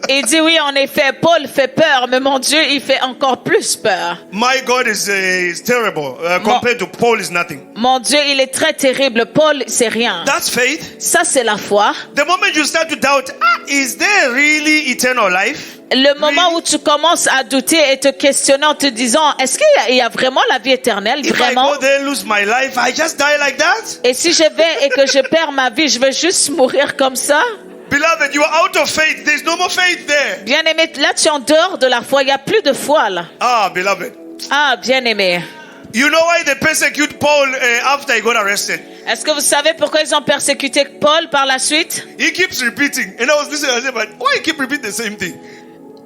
Il dit oui, en effet, Paul fait peur, mais mon Dieu, il fait encore plus peur. My God is terrible. Compared to Paul is nothing. Mon Dieu, il est très terrible. Paul, c'est rien. That's faith. Ça, c'est la foi. The moment you start to doubt, is there really eternal life? Le moment où tu commences à douter et te questionner en te disant, est-ce qu'il y a vraiment la vie éternelle, If vraiment? I go there, lose my life, I just die like that? Et si je vais et que je perds ma vie, je vais juste mourir comme ça? Beloved, you are out of faith. There's no more faith there. Bien-aimé, là tu es en dehors de la foi, il n'y a plus de foi là. Ah, beloved. Ah, bien-aimé. You know why they persecute Paul after he got arrested? Est-ce que vous savez pourquoi ils ont persécuté Paul par la suite? He keeps repeating. And I was listening, I said, but why you keep repeating the same thing?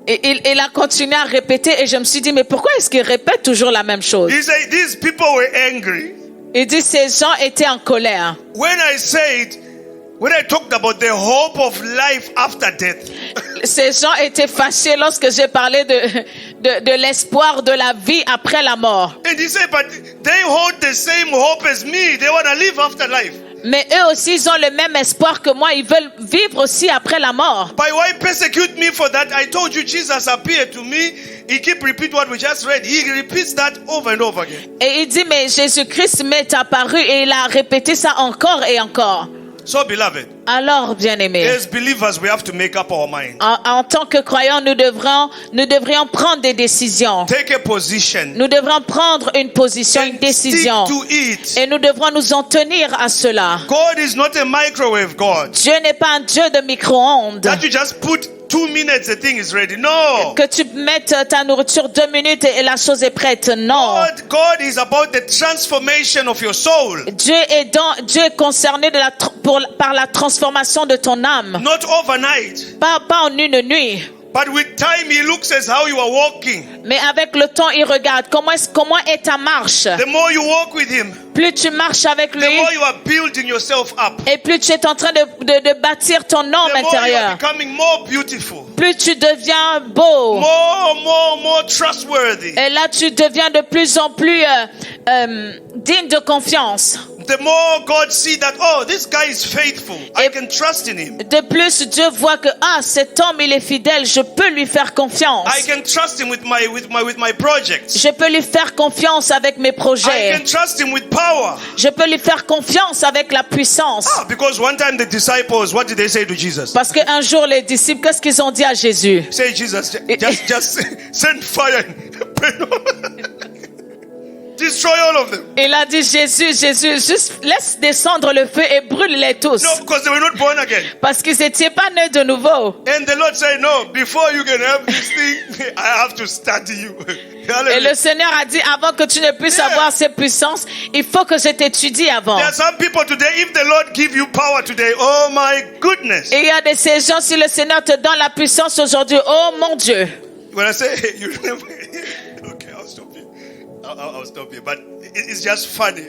Et il a continué à répéter et je me suis dit, mais pourquoi est-ce qu'il répète toujours la même chose? He said, these people were angry. Il dit, ces gens étaient en colère. When I talked about the hope of life after death. Ces gens étaient fâchés lorsque j'ai parlé de l'espoir de la vie après la mort. And he said, but they hold the same hope as me. They want to live after life. Mais eux aussi, ils ont le même espoir que moi. Ils veulent vivre aussi après la mort. But why persecute me for that? I told you Jesus appeared to me he keep repeat what we just read. He repeats that over and over again. Et il dit, mais Jésus-Christ m'est apparu et il a répété ça encore et encore. So, beloved, Alors, bien-aimés, as believers, we have to make up our mind. en tant que croyants, nous devrions prendre des décisions. Take a position. Nous devrons prendre une position, une And décision. stick to it. Et nous devrons nous en tenir à cela. God is not a microwave God. Dieu n'est pas un Dieu de micro-ondes. That you just put 2 minutes, the thing is ready. No. Que tu mettes ta nourriture 2 minutes et la chose est prête. Non. God is about the transformation of your soul. Dieu est concerné par la transformation de ton âme. Not overnight. Pas en une nuit. But with time, He looks at how you are walking. Mais avec le temps, il regarde comment est ta marche. The more you walk with Him, Plus tu marches avec the lui, more you are building yourself up. et plus tu es en train de bâtir ton homme The more you are intérieur. becoming more beautiful, Plus tu deviens beau. more trustworthy. Et là, tu deviens de plus en plus digne de confiance. The more God see that, oh, this guy is faithful. I can trust in him. De plus, Dieu voit que cet homme il est fidèle, je peux lui faire confiance. I can trust him with my projects. Je peux lui faire confiance avec mes I projets. can trust him with power. Je peux lui faire confiance avec la puissance. Because one time the disciples, what did they say to Jesus? Parce qu'un jour les disciples, qu'est-ce qu'ils ont dit à Jésus? Say, Jesus, just send fire and burn all. Destroy all of them. Il a dit Jésus, juste laisse descendre le feu et brûle-les tous. No, because they were not born again. Parce qu'ils n'étaient pas nés de nouveau. And the Lord said, no, before you can have this thing, I have to study you. Et le Seigneur a dit, avant que tu ne puisses avoir ces puissances, il faut que je t'étudie avant. There are some people today, if the Lord give you power today, oh my goodness. Et il y a de ces gens, si le Seigneur te donne la puissance aujourd'hui, oh mon Dieu. When I say, you remember, okay, I'll stop here. I'll stop here. But it's just funny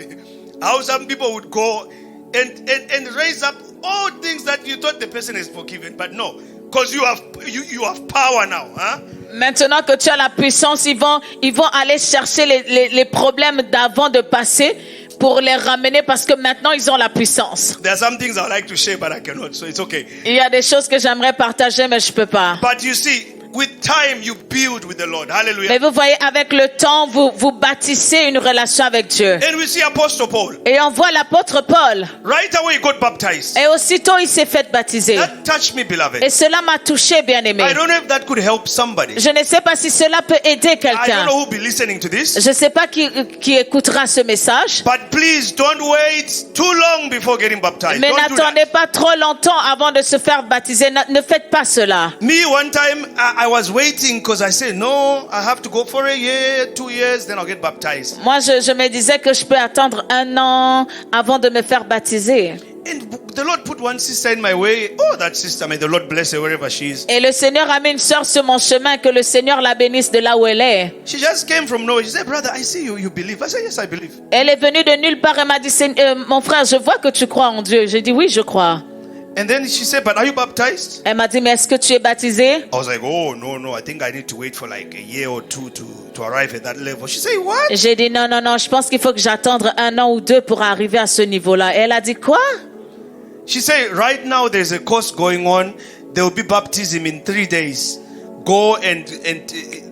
how some people would go and raise up all things that you thought the person is forgiven, but no, because you have power now, huh? Maintenant que tu as la puissance, ils vont aller chercher les problèmes d'avant de passé pour les ramener parce que maintenant ils ont la puissance. There are some things I would like to share, but I cannot, so it's okay. Il y a des choses que j'aimerais partager, mais je peux pas. But you see, with time you build with the Lord. Hallelujah. Mais vous voyez, avec le temps, vous bâtissez une relation avec Dieu. And we see Apostle Paul. Et on voit l'apôtre Paul. Right away he got baptized. Et aussitôt, il s'est fait baptiser. That touched me, beloved. Et cela m'a touché, bien-aimé. I don't know if that could help somebody. Je ne sais pas si cela peut aider I don't quelqu'un. know who will be listening to this. Je ne sais pas qui écoutera ce message. But please don't wait too long before getting baptized. Mais Don't do n'attendez that. pas trop longtemps avant de se faire baptiser. Ne faites pas cela. Me, one time, I was waiting because I said, no, I have to go for a year, 2 years, then I'll get baptized. Moi, je me disais que je peux attendre 1 an avant de me faire baptiser. And the Lord put one sister in my way. Oh, that sister, may the Lord bless her wherever she is. Et le Seigneur a mis une sœur sur mon chemin, que le Seigneur la bénisse de là où elle est. She just came from nowhere. She said, brother, I see you believe. I said, yes, I believe. Elle est venue de nulle part et m'a dit, mon frère, je vois que tu crois en Dieu. J'ai dit, oui, je crois. And then she said, but are you baptized? Elle m'a dit, mais est-ce que tu es baptisé? I was like, oh, no, I think I need to wait for like a year or two to arrive at that level. She said, what? J'ai dit, non, je pense qu'il faut que j'attende 1 an ou 2 pour arriver à ce niveau-là. Et elle a dit, quoi? She said, right now there's a course going on. There will be baptism in 3 days. Go and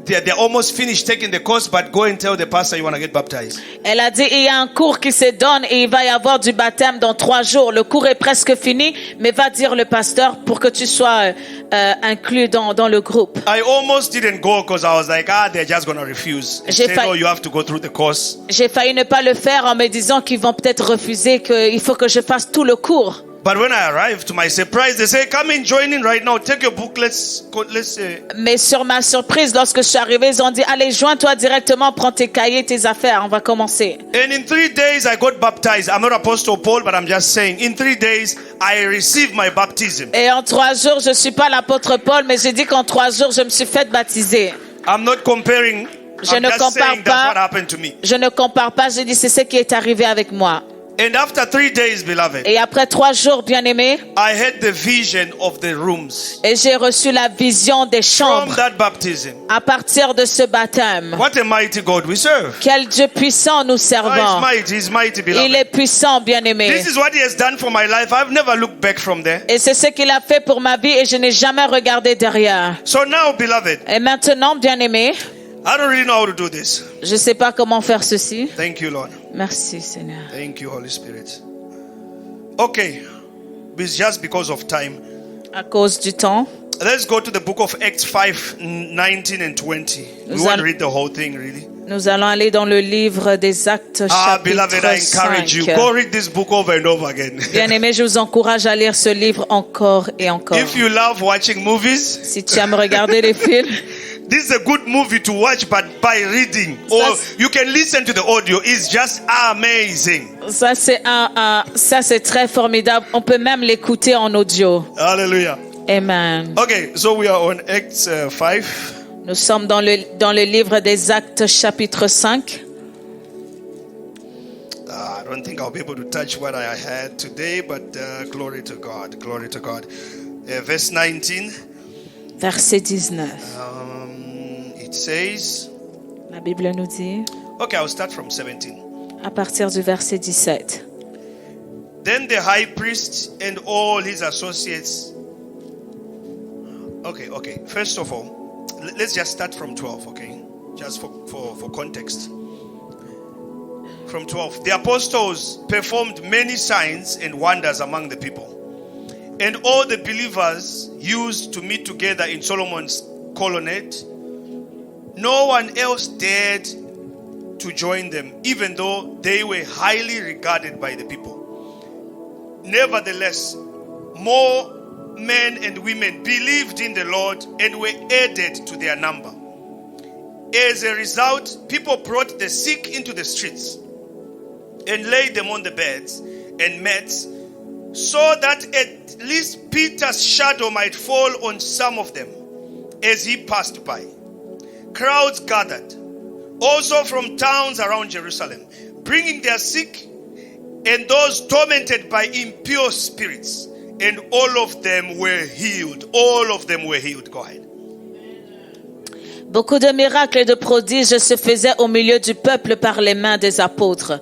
they're almost finished taking the course, but go and tell the pastor you want to get baptized. Elle a dit, il y a un cours qui se donne et il va y avoir du baptême dans 3 jours. Le cours est presque fini, mais va dire le pasteur pour que tu sois inclus dans le groupe. I almost didn't go because I was like, they're just going to refuse. J'ai Say, failli- no, you have to go through the course. J'ai failli ne pas le faire en me disant qu'ils vont peut-être refuser, qu'il faut que je fasse tout le cours. But when I arrived, to my surprise, they say, come and join in right now. Take your book. Let's go. Mais sur ma surprise, lorsque je suis arrivée, ils ont dit, allez, joins-toi directement, prends tes cahiers, tes affaires, on va commencer. And in 3 days, I got baptized. I'm not Apostle Paul, but I'm just saying, in 3 days, I received my baptism. Et en 3 jours, je suis pas l'apôtre Paul, mais j'ai dit qu'en 3 jours, je me suis fait baptiser. I'm not comparing. Je I'm ne just compare saying that's what pas. happened to me. Je ne compare pas, j'ai dit, c'est ce qui est arrivé avec moi. And after 3 days, beloved, Et après 3 jours, bien-aimés, I had the vision of the rooms et j'ai reçu la vision des from chambres that baptism. à partir de ce baptême. What a mighty God we serve. Quel Dieu puissant nous Oh, servons. he's mighty, Il beloved. est puissant, bien-aimé. This is what he has done for my life. I've never looked back from there. Et c'est ce qu'il a fait pour ma vie et je n'ai jamais regardé derrière. So now, beloved, Et maintenant, bien-aimé, I don't really know how to do this. je ne sais pas comment faire ceci. Thank you, Lord. Merci, Seigneur. Thank you, Holy Spirit. Okay, it's just because of time. À cause du temps, Let's go to the book of Acts 5, 19 and 20. We won't read the whole thing, really. nous allons aller dans le livre des Actes, Beloved, I chapitre encourage you. 5. Go read this book over and over again. Bien-aimé, je vous encourage à lire ce livre encore et encore. If you love watching movies, Si tu aimes regarder les films, this is a good movie to watch, but by reading. Or you can listen to the audio. It's just amazing. ça c'est très formidable. On peut même l'écouter en audio. Hallelujah. Amen. Okay, so we are on Acts 5. Nous sommes dans le livre des Actes, chapitre 5. I don't think I'll be able to touch what I had today, but glory to God. Glory to God. Verse 19. Verset 19. It says, La Bible nous dit, okay, I'll start from 17. à partir du verset 17. Then the high priest and all his associates. Okay. First of all, let's just start from 12, okay? Just for context. From 12. The apostles performed many signs and wonders among the people. And all the believers used to meet together in Solomon's colonnade. No one else dared to join them, even though they were highly regarded by the people. Nevertheless, more men and women believed in the Lord and were added to their number. As a result, people brought the sick into the streets and laid them on the beds and mats, so that at least Peter's shadow might fall on some of them as he passed by. Crowds gathered, also from towns around Jerusalem, bringing their sick and those tormented by impure spirits, and all of them were healed. All of them were healed. Go ahead. Beaucoup de miracles et de prodiges se faisaient au milieu du peuple par les mains des apôtres.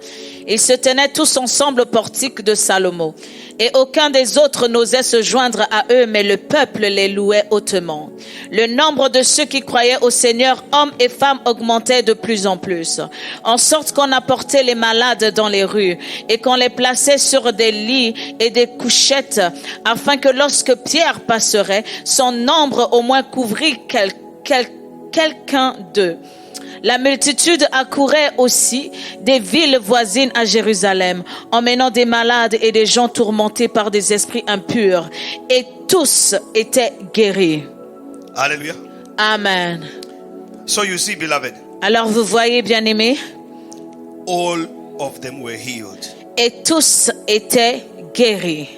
Ils se tenaient tous ensemble au portique de Salomon. Et aucun des autres n'osait se joindre à eux, mais le peuple les louait hautement. Le nombre de ceux qui croyaient au Seigneur, hommes et femmes, augmentait de plus en plus. En sorte qu'on apportait les malades dans les rues et qu'on les plaçait sur des lits et des couchettes, afin que lorsque Pierre passerait, son nombre au moins couvrit quelqu'un d'eux. La multitude accourait aussi des villes voisines à Jérusalem, emmenant des malades et des gens tourmentés par des esprits impurs, et tous étaient guéris. Hallelujah. Amen. So you see, beloved, Alors vous voyez, bien-aimés, all of them were healed. et tous étaient guéris.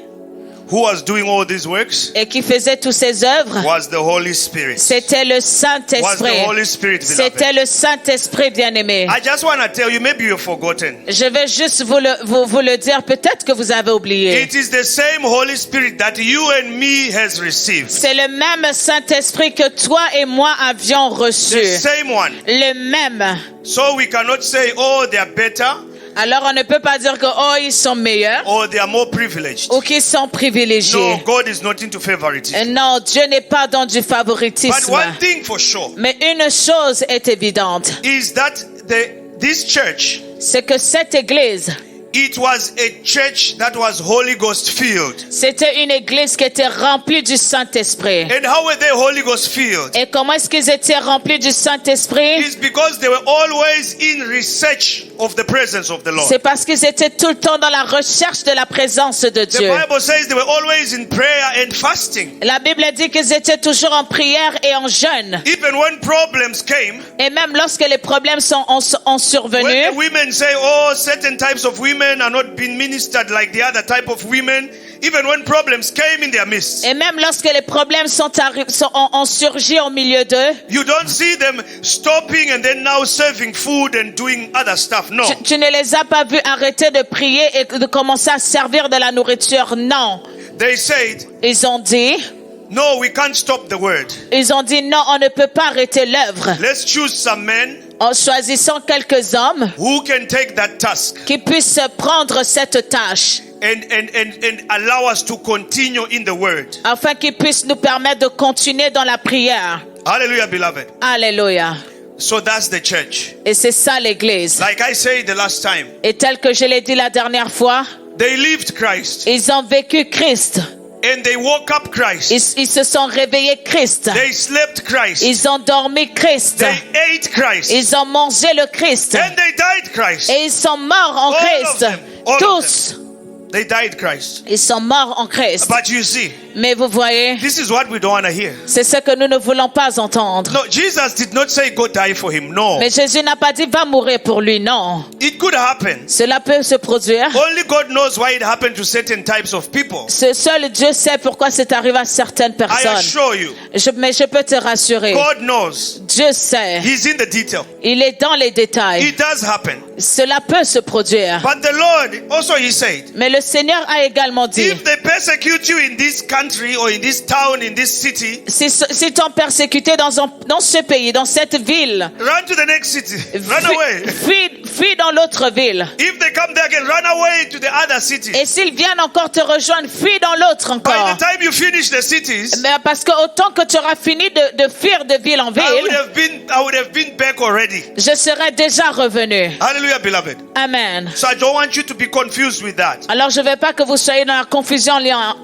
Who was doing all these works? Et qui faisait toutes ces œuvres? Was the Holy Spirit. C'était le Was Saint-Esprit. the Holy Spirit, beloved. C'était le Saint-Esprit, bien-aimé. I just want to tell you, maybe you've forgotten. Je vais juste vous le dire, peut-être que vous avez oublié. It is the same Holy Spirit that you and me has received. C'est le même Saint-Esprit que toi et moi avions reçu. The same one. Le même. So we cannot say, oh, they are better Alors on ne peut pas dire que ils sont meilleurs or they are more privileged. ou qu'ils sont privilégiés. No, God is not into favoritism. Non, Dieu n'est pas dans du But favoritisme. one thing for sure Mais une chose est évidente, is that this church, c'est que cette église, it was a church that was Holy Ghost filled. c'était une église qui était remplie du Saint-Esprit. And how were they Holy Ghost filled? Et comment est-ce qu'ils étaient remplis du Saint-Esprit? It's because they were always in research of the presence of the Lord. C'est parce qu'ils étaient tout le temps dans la recherche de la présence de The Dieu. Bible says they were always in prayer and fasting. La Bible dit qu'ils étaient toujours en prière et en jeûne. Even when problems came, Et même lorsque les problèmes ont survenu, when the women say, oh, certain types of women are not being ministered like the other type of women, even when problems came in their midst, et même lorsque les problèmes ont surgi au milieu d'eux, you don't see them stopping and then now serving food and doing other stuff. No. Tu ne les as pas vus arrêter de prier et de commencer à servir de la nourriture. Non. They said, Ils ont dit, no, we can't stop the word. non, on ne peut pas arrêter l'œuvre. Let's choose some men En choisissant quelques hommes who can take that task qui puissent prendre cette tâche and allow us to continue in the word. afin qu'ils puissent nous permettre de continuer dans la prière. Hallelujah, beloved. Alléluia. So that's the church. Et c'est ça l'église. Like I said the last time, Et tel que je l'ai dit la dernière fois, they lived Christ ils ont vécu Christ. and they woke up Christ. Ils se sont réveillés Christ. They slept Christ. Ils ont dormi Christ. They ate Christ. Ils ont mangé le Christ. And they died Christ. Et ils sont morts en All of Christ. them. All of Tous. They died Christ. Ils sont morts en Christ. But you see, Mais vous voyez, this is what we don't want to hear. c'est ce que nous ne voulons pas entendre. No, Jesus did not say go die for him. No. Mais Jésus n'a pas dit va mourir pour lui, non. It could happen. Cela peut se produire. Only God knows why it happened to certain types of people. Seul Dieu sait pourquoi c'est arrivé à certaines I personnes. assure you, Mais je peux te rassurer. God knows. Dieu sait. He's in the detail. Il est dans les détails. It does happen. Cela peut se produire. But the Lord also, he said, Mais le Seigneur a également dit, if they persecute you in this country or in this town, in this city, si t'ont persécuté dans ce pays, dans cette ville, run to the next city. Run away. fuis dans l'autre ville. If they come there again, run away to the other city. Et s'ils viennent encore te rejoindre, fuis dans l'autre By encore. the time you finish the cities, Mais parce que autant que tu auras fini de fuir de ville en I would ville, have been back already. je serai déjà revenu. Hallelujah, beloved. Amen. So I don't want you to be confused with that. Alors je ne veux pas que vous soyez dans la confusion en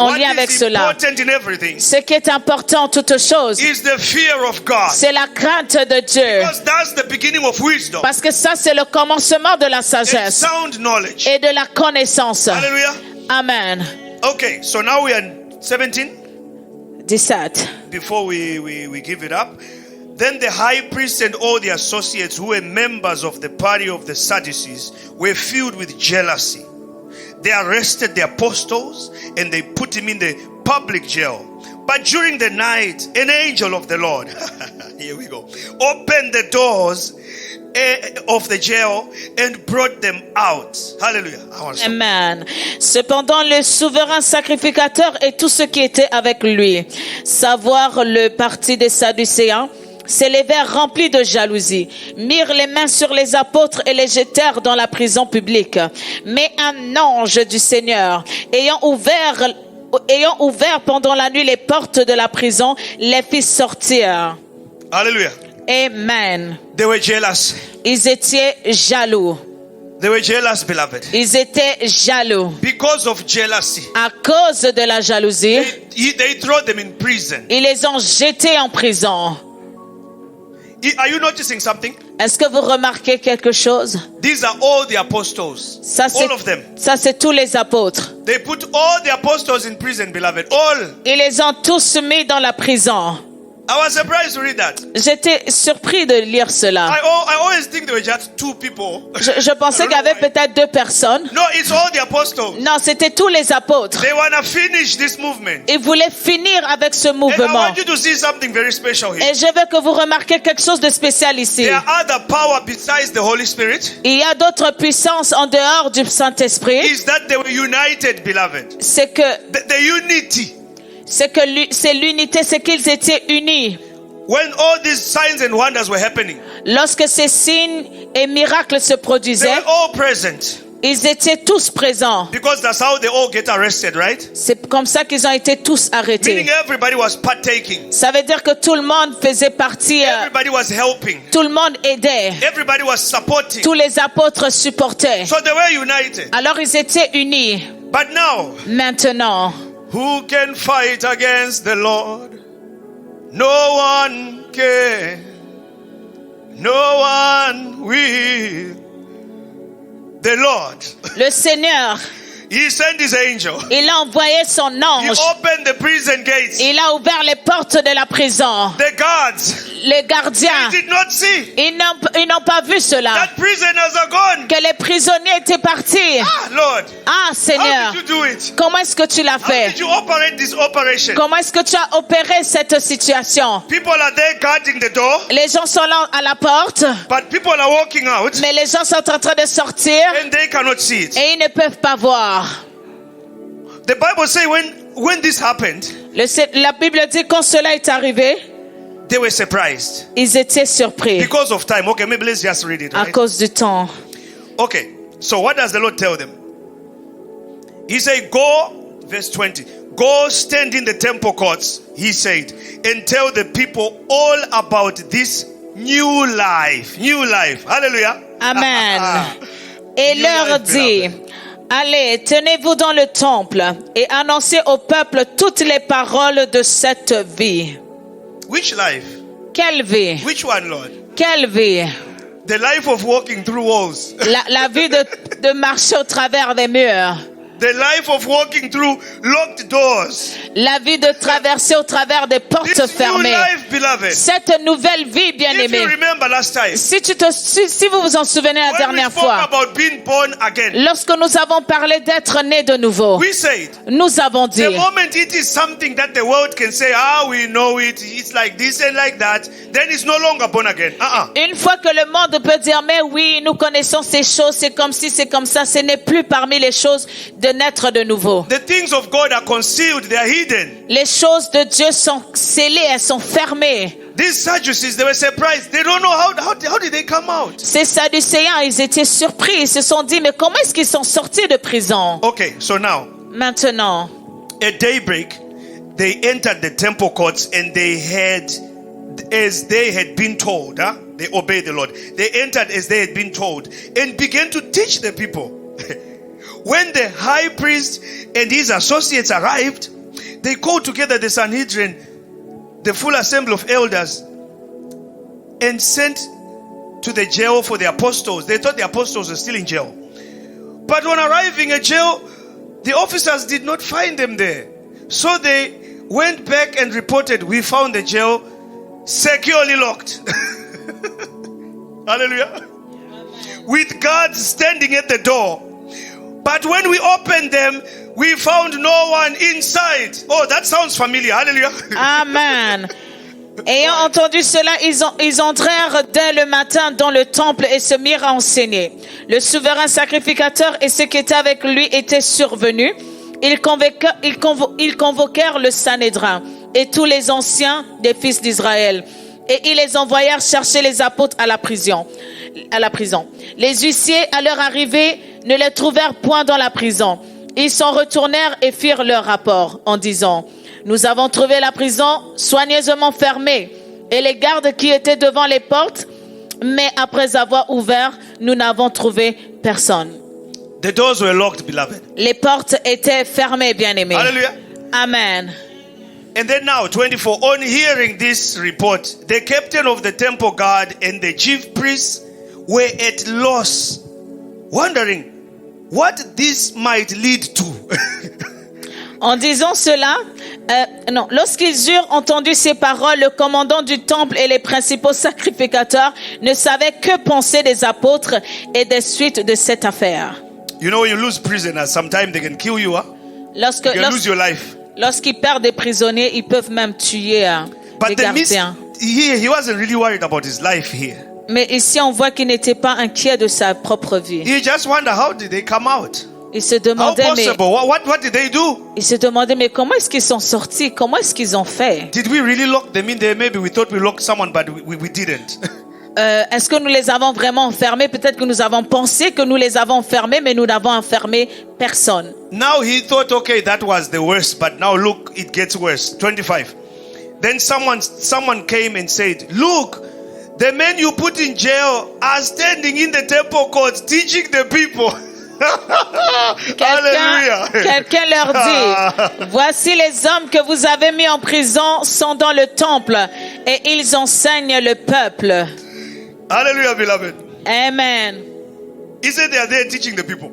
What lien avec is cela. important in everything Ce qui est important en toute chose, is the fear of God. c'est la crainte de Dieu. Because that's the beginning of wisdom Parce que ça, c'est le commencement de la and sagesse sound knowledge. et de la connaissance. Hallelujah. Amen. Okay, so now we are in 17. 17. Before we give it up. Then the high priest and all the associates who were members of the party of the Sadducees were filled with jealousy. They arrested the apostles and they put him in the public jail. But during the night, an angel of the Lord, here we go, opened the doors of the jail and brought them out. Hallelujah. Amen. Cependant, le souverain sacrificateur et tous ceux qui étaient avec lui, savoir le parti des Sadducéens, s'élevèrent remplis de jalousie, mirent les mains sur les apôtres et les jetèrent dans la prison publique. Mais un ange du Seigneur, ayant ouvert pendant la nuit les portes de la prison, les fit sortir. Hallelujah. Amen. They were jealous. Ils étaient jaloux. They were jealous, beloved. Ils étaient jaloux. Because of jealousy, À cause de la jalousie, they throw them in prison. ils les ont jetés en prison. Are you noticing something? Est-ce que vous remarquez quelque chose? These are all the apostles. Ça, All of them. c'est tous les apôtres. They put all the apostles in prison, beloved. All. Ils les ont tous mis dans la prison. I was surprised to read that. J'étais surpris de lire cela. I always think there were just two people. Je pensais qu'il y avait peut-être 2 personnes. No, it's all the apostles. Non, c'était tous les apôtres. They want to finish this movement. Ils voulaient finir avec ce And I mouvement. want you to see something very special here. Et je veux que vous remarquiez quelque chose de spécial ici. There are other power besides the Holy Spirit. Il y a d'autres puissances en dehors du Saint-Esprit. Is that they were united, beloved. C'est que The unity. c'est l'unité, c'est qu'ils étaient unis. When all these signs and wonders were happening, Lorsque ces signes et miracles se they produisaient, were all present. ils étaient tous présents. Because that's how they all get arrested, right? C'est comme ça qu'ils ont été tous arrêtés. Meaning everybody was partaking. Ça veut dire que tout le monde faisait partie, Everybody was helping. tout le monde aidait. Everybody was supporting. Tous les apôtres supportaient. So they were united. Alors ils étaient unis. But now, Maintenant, who can fight against the Lord? No one can. No one will. The Lord le Seigneur, He sent his angel. Il a envoyé son He ange. opened the prison gates. Il a ouvert les portes de la prison. The guards, Les gardiens, they did not see. ils n'ont pas vu cela. That prisoners are gone. Que les prisonniers étaient partis. Ah, Lord. Ah, How Seigneur, did you do it? comment est-ce que tu l'as How fait? did you operate this operation? Comment est-ce que tu as opéré cette situation? People are there guarding the door, Les gens sont là à la porte, but people are walking out mais les gens sont en train de sortir and they cannot see it. et ils ne peuvent pas voir. The Bible says when this happened, La Bible dit quand cela est arrivé, they were surprised ils étaient surpris because of time. Okay, maybe let's just read it. à Right? cause du temps. Okay, so what does the Lord tell them? He said, go, verse 20, go stand in the temple courts, he said, and tell the people all about this new life. New life. Hallelujah. Amen. Et New leur life, dit, allez, tenez-vous dans le temple et annoncez au peuple toutes les paroles de cette vie. Which life? Quelle vie? Which one, Lord? Quelle vie? The life of walking through walls. La vie de marcher au travers des murs. The life of walking through locked doors. La vie de traverser au travers des portes This new fermées. life, beloved. Cette nouvelle vie, If bien-aimée. you remember last time, Si vous vous en souvenez la when we dernière spoke fois, about being born again, lorsque nous avons parlé d'être nés de nouveau, we said, nous avons dit, the moment it is something that the world can say, we know it, it's like this and like that, then it's no longer born again. une fois que le monde peut dire, mais oui, nous connaissons ces choses, c'est comme si, c'est comme ça, ce n'est plus parmi les choses de naître de nouveau. The things of God are concealed, they are hidden. Les choses de Dieu sont scellées, elles sont fermées. These Sadducees, they were surprised. They don't know how did they come out. Ces Sadducéens, ils étaient surpris, ils se sont dit, mais comment est-ce qu'ils sont sortis de prison? Okay, so now, Maintenant, at daybreak, they entered the temple courts and they had, as they had been told, they obeyed the Lord. They entered as they had been told and began to teach the people. When the high priest and his associates arrived, they called together the Sanhedrin, the full assembly of elders, and sent to the jail for the apostles. They thought the apostles were still in jail. But when arriving at jail, the officers did not find them there. So they went back and reported, we found the jail securely locked. Hallelujah. With guards standing at the door. But when we opened them, we found no one inside. Oh, that sounds familiar. Hallelujah. Amen. Ayant entendu cela, ils entrèrent dès le matin dans le temple et se mirent à enseigner. Le souverain sacrificateur et ceux qui étaient avec lui étaient survenus. Ils convoquèrent le Sanhédrin et tous les anciens des fils d'Israël. Et ils les envoyèrent chercher les apôtres à la prison. Les huissiers, à leur arrivée, ne les trouvèrent point dans la prison. Ils s'en retournèrent et firent leur rapport en disant, nous avons trouvé la prison soigneusement fermée et les gardes qui étaient devant les portes, mais après avoir ouvert, nous n'avons trouvé personne. The doors were locked, beloved. Les portes étaient fermées, bien-aimés. Hallelujah. Amen. And then now, 24, on hearing this report, the captain of the temple guard and the chief priests were at loss, wondering what this might lead to. En disant cela, lorsqu'ils eurent entendu ces paroles, le commandant du temple et les principaux sacrificateurs ne savaient que penser des apôtres et des suites de cette affaire. You know, when you lose prisoners, sometimes they can kill you. You can lose your life. Lorsqu'ils perdent des prisonniers, ils peuvent même tuer des But gardiens. he wasn't really worried about his life here. Mais ici, on voit qu'il n'était pas inquiet de sa propre vie. He just wondered, how did they come out? Il se How demandait, possible? What did they do? mais comment est-ce qu'ils sont sortis? Comment est-ce qu'ils ont fait? Did we really lock them in there? Maybe we thought we locked someone, but we didn't. Est-ce que nous les avons vraiment enfermés? Peut-être que nous avons pensé que nous les avons enfermés, mais nous n'avons enfermé personne. Now he thought, okay, that was the worst, but now look, it gets worse. 25. Then someone came and said, look, the men you put in jail are standing in the temple courts teaching the people. Hallelujah. Quelqu'un leur dit, voici les hommes que vous avez mis en prison sont dans le temple et ils enseignent le peuple. Hallelujah, beloved. Amen. He said they are there teaching the people.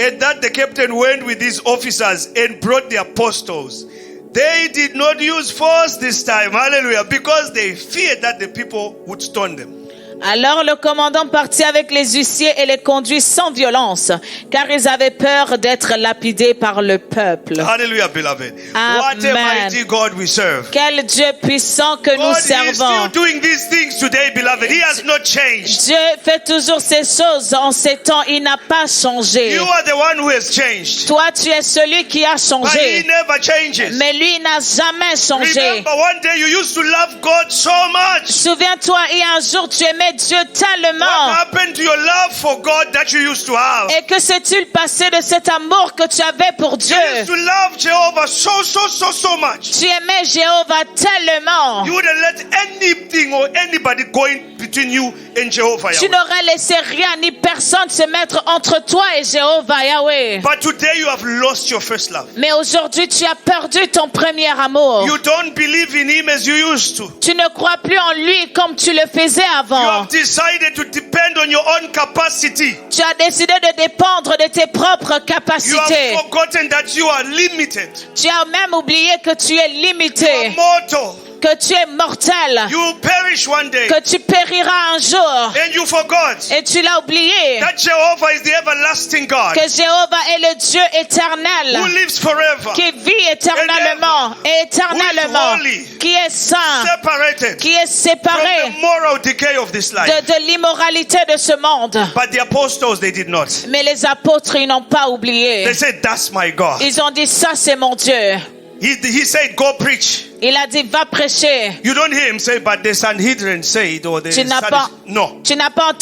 At that, the captain went with his officers and brought the apostles. They did not use force this time, hallelujah, because they feared that the people would stone them. Alors le commandant partit avec les huissiers et les conduit sans violence, car ils avaient peur d'être lapidés par le peuple. Hallelujah, beloved. Amen. What a mighty God we serve. Quel Dieu puissant que nous God is still servons. doing these things today, beloved. He has not changed. Dieu fait toujours ces choses en ces temps, il n'a pas changé. You are the one who has changed. Toi, tu es celui qui a But he changé, never changes. mais lui n'a jamais changé. Remember, one day you used to love God so much. Souviens-toi, il y a un jour, tu aimais Dieu tellement. What happened to your love for God that you used to have? Et que s'est-il passé de cet amour que tu avais pour Dieu? You used to love Jehovah so much. Tu aimais Jéhovah tellement. You wouldn't let anything or anybody go in between you and Jehovah. Tu Yahweh. n'aurais laissé rien ni personne se mettre entre toi et Jéhovah Yahweh. But today you have lost your first love. Mais aujourd'hui, tu as perdu ton premier amour. You don't believe in Him as you used to. Tu ne crois plus en lui comme tu le faisais You avant. have decided to depend on your own capacity. Tu as décidé de dépendre de tes propres You capacités. have forgotten that you are limited. Tu as même oublié que tu es You are limité, mortal. que tu es mortel, You will perish one day. que tu périras un jour. And you forgot Et tu l'as oublié that Jehovah is the everlasting God que Jéhovah est le Dieu who éternel lives forever, qui vit éternellement et éternellement, qui est saint, separated qui est from séparé the moral decay of this life. de l'immoralité de ce monde. But the apostles, they did not. Mais les apôtres, ils n'ont pas oublié. They said, that's my God. Ils ont dit, ça c'est mon Dieu. He said, go preach. Il a dit, va prêcher. You don't hear him say, but the Sanhedrin said, or the Tu n'as pas, No. tu n'as pas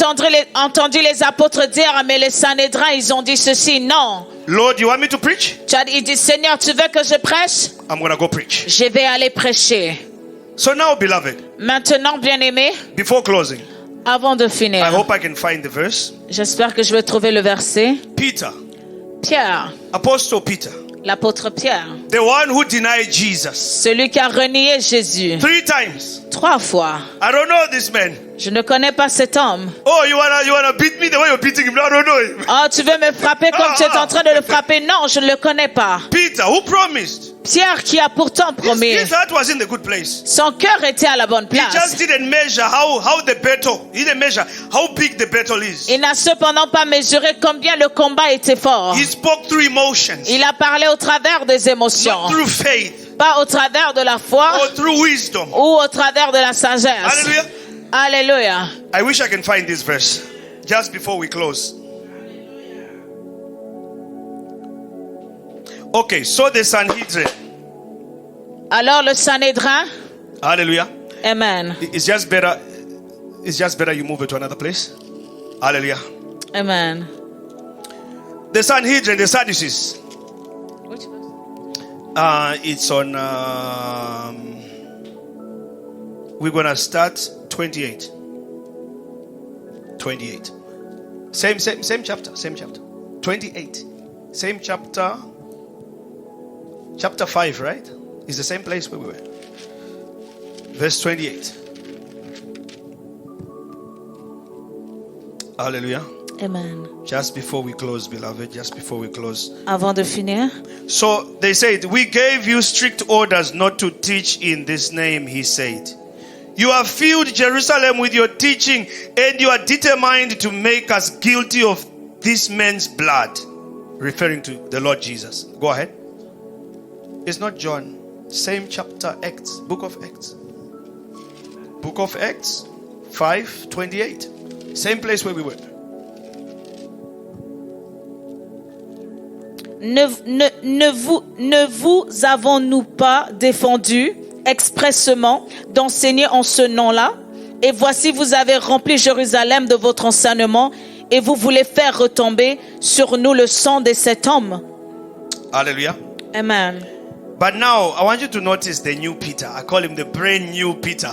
entendu les apôtres dire, mais les Sanhédrins, ils ont dit ceci. Non. Lord, you want me to preach? Il dit, Seigneur, tu veux que je prêche? I'm going to go preach. Je vais aller prêcher. So now, beloved, Maintenant, bien-aimé, before closing, avant de I finir, hope I can find the verse. j'espère que je vais trouver le verset. Peter, Pierre, Apostle Peter, l'apôtre Pierre, the one who denied Jesus celui qui a renié Jésus 3 times. 3 fois. I don't know this man. Je ne connais pas cet homme. Oh, you wanna beat me the way you're beating him? No, I don't know him. Oh, tu veux me frapper comme tu es en train de le frapper? Non, je ne le connais pas. Peter, who promised? Pierre qui a pourtant promis. His heart was in the good place. Son cœur était à la bonne He place. just didn't measure how the battle. He didn't measure how big the battle is. Il n'a cependant pas mesuré combien le combat était fort. He spoke through emotions, Il a parlé au travers des émotions, not through faith pas au travers de la foi or through wisdom. ou au travers de la sagesse. Hallelujah. Alléluia. I wish I can find this verse just before we close. Okay, so the Sanhedrin. Alors le Sanhédrin, Hallelujah. amen, It's just better you move it to another place. Hallelujah. amen. The Sanhedrin, the Sadducees. It's on. We're gonna start 28. 28. Same chapter. Same chapter. 28. Same chapter. Chapter 5, right? It's the same place where we were. Verse 28. Hallelujah. Amen. Just before we close, beloved, just before we close. Avant de finir, So they said, we gave you strict orders not to teach in this name, he said. You have filled Jerusalem with your teaching, and you are determined to make us guilty of this man's blood. Referring to the Lord Jesus. Go ahead. It's not John. Same chapter, Acts. Book of Acts. Book of Acts 5:28. Same place where we were. ne vous avons-nous pas défendu expressément d'enseigner en ce nom-là? Et voici, vous avez rempli Jérusalem de votre enseignement et vous voulez faire retomber sur nous le sang de cet homme. Hallelujah. Amen. But now, I want you to notice the new Peter. I call him the brand new Peter.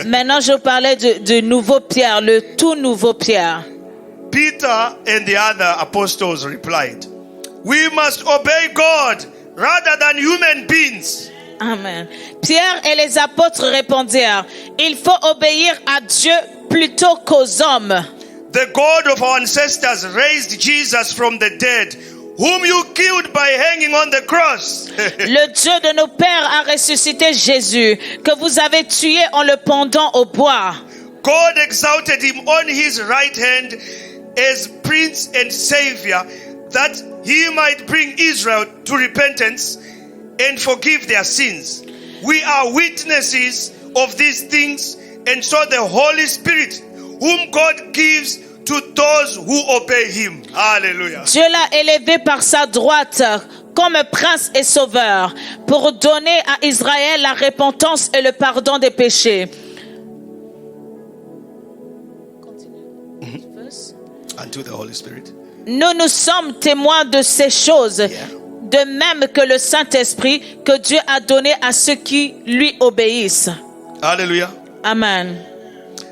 Maintenant, je parlais de nouveau Pierre, le tout nouveau Pierre. Peter and the other apostles replied, we must obey God rather than human beings. Amen. Pierre et les apôtres répondirent, il faut obéir à Dieu plutôt qu'aux hommes. the God of our ancestors raised Jesus from the dead, whom you killed by hanging on the cross. Le Dieu de nos pères a ressuscité Jésus, que vous avez tué en le pendant au bois. God exalted him on his right hand as Prince and Savior, that he might bring Israel to repentance and forgive their sins. We are witnesses of these things, and so the Holy Spirit, whom God gives to those who obey him. Hallelujah. Dieu l'a élevé par sa droite comme prince et sauveur pour donner à Israël la repentance et le pardon des péchés. Unto the Holy Spirit. Nous sommes témoins de ces choses, de même que le Saint-Esprit que Dieu a donné à ceux qui lui obéissent. Hallelujah. Amen.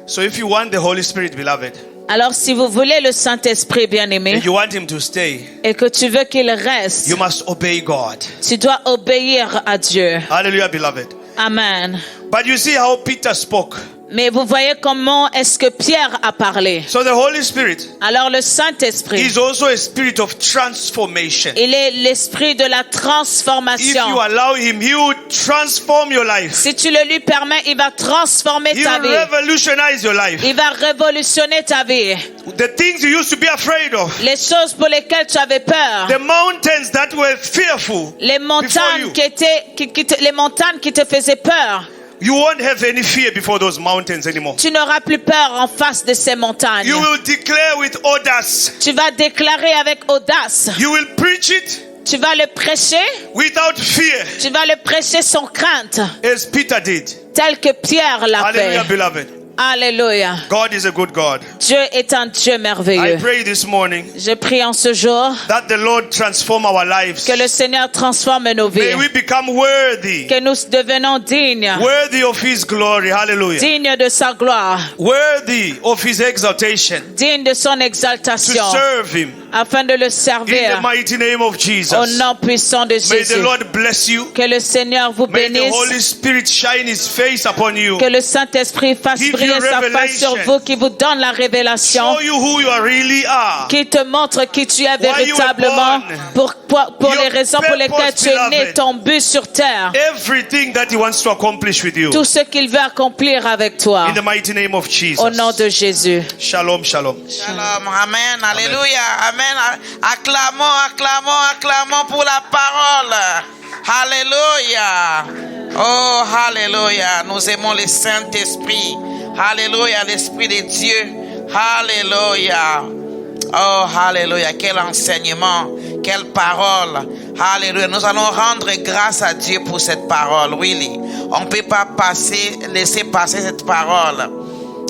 So if you want the Holy Spirit, beloved, Alors si vous voulez le Saint-Esprit bien-aimé and you want him to stay, et que tu veux qu'il reste, you must obey God. tu dois obéir à Dieu. Hallelujah, beloved. Amen. But you see how Peter spoke. Mais vous voyez comment est-ce que Pierre a parlé. So the Holy Spirit Alors le Saint-Esprit, is also a spirit of transformation. il est l'esprit de la If transformation. you allow him, he will transform your life. Si tu le lui permets, il va transformer He ta will vie. revolutionize your life. Il va révolutionner ta vie. The things you used to be afraid of, Les choses pour lesquelles tu avais peur. the mountains that were fearful, Les before you. montagnes les montagnes qui te faisaient peur. You won't have any fear before those mountains anymore. Tu n'auras plus peur en face de ces montagnes. You will declare with audace. Tu vas déclarer avec audace. You will preach it Tu vas le prêcher. without fear, Tu vas le prêcher sans crainte. as Peter did. Tel que Pierre l'a fait. Hallelujah, beloved. Alléluia. God is a good God. Dieu est un Dieu I merveilleux. pray this morning Je prie en ce jour that the Lord transform our lives. que le Seigneur transforme nos May vies. we become worthy, Que nous devenons dignes. worthy of His glory. Hallelujah. Dignes de sa gloire. Worthy of His exaltation. Dignes de son To exaltation. serve Him Afin de le in the servir. mighty name of Au Jesus. nom puissant de May the Jésus. Lord bless you. Que le Seigneur vous May the Holy bénisse. Spirit shine His face upon you. Que le Saint-Esprit fasse Give briller you sa face revelation. sur vous, qui vous donne la révélation, Show you who you really are. qui te montre qui tu es Why you were véritablement, born. pour Your les raisons pour lesquelles purpose, tu es né, beloved. ton but sur terre, Everything that He wants to accomplish with you. tout ce qu'il veut accomplir avec toi. In the mighty name of Jesus. Au nom de Jésus. Shalom, shalom. Shalom, amen, alléluia, amen. Acclamons, acclamons, acclamons pour la parole. Alléluia. Oh, alléluia. Nous aimons le Saint-Esprit. Alléluia, l'Esprit de Dieu. Alléluia. Oh, alléluia. Quel enseignement, quelle parole. Alléluia. Nous allons rendre grâce à Dieu pour cette parole. Really. On ne peut pas laisser passer cette parole.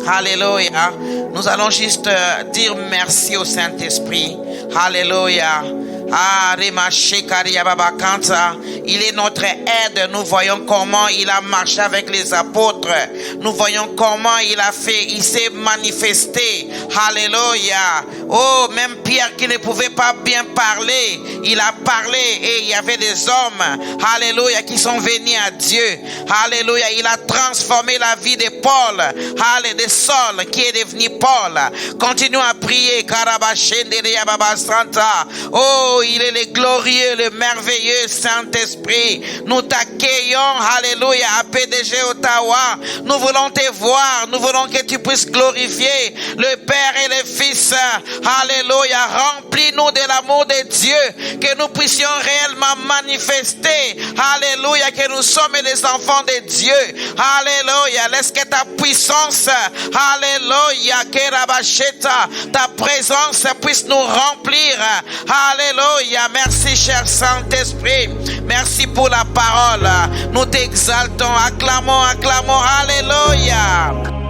Alléluia. Nous allons juste dire merci au Saint-Esprit. Alléluia. Il est notre aide. Nous voyons comment il a marché avec les apôtres. Nous voyons comment il a fait. Il s'est manifesté. Alléluia. Oh, même Pierre qui ne pouvait pas bien parler, il a parlé et il y avait des hommes. Alléluia, qui sont venus à Dieu. Alléluia. Il a transformé la vie de Paul. Alléluia, de Saul qui est devenu Paul. Continuons à prier. Oh, il est le glorieux, le merveilleux Saint-Esprit. Nous t'accueillons, alléluia, à PDG Ottawa. Nous voulons te voir, nous voulons que tu puisses glorifier le Père et le Fils. Alléluia, remplis-nous de l'amour de Dieu, que nous puissions réellement manifester, alléluia, que nous sommes les enfants de Dieu. Alléluia, laisse que ta puissance, alléluia, ta présence puisse nous remplir. Alléluia. Merci, cher Saint-Esprit. Merci pour la parole. Nous t'exaltons. Acclamons, acclamons. Alléluia.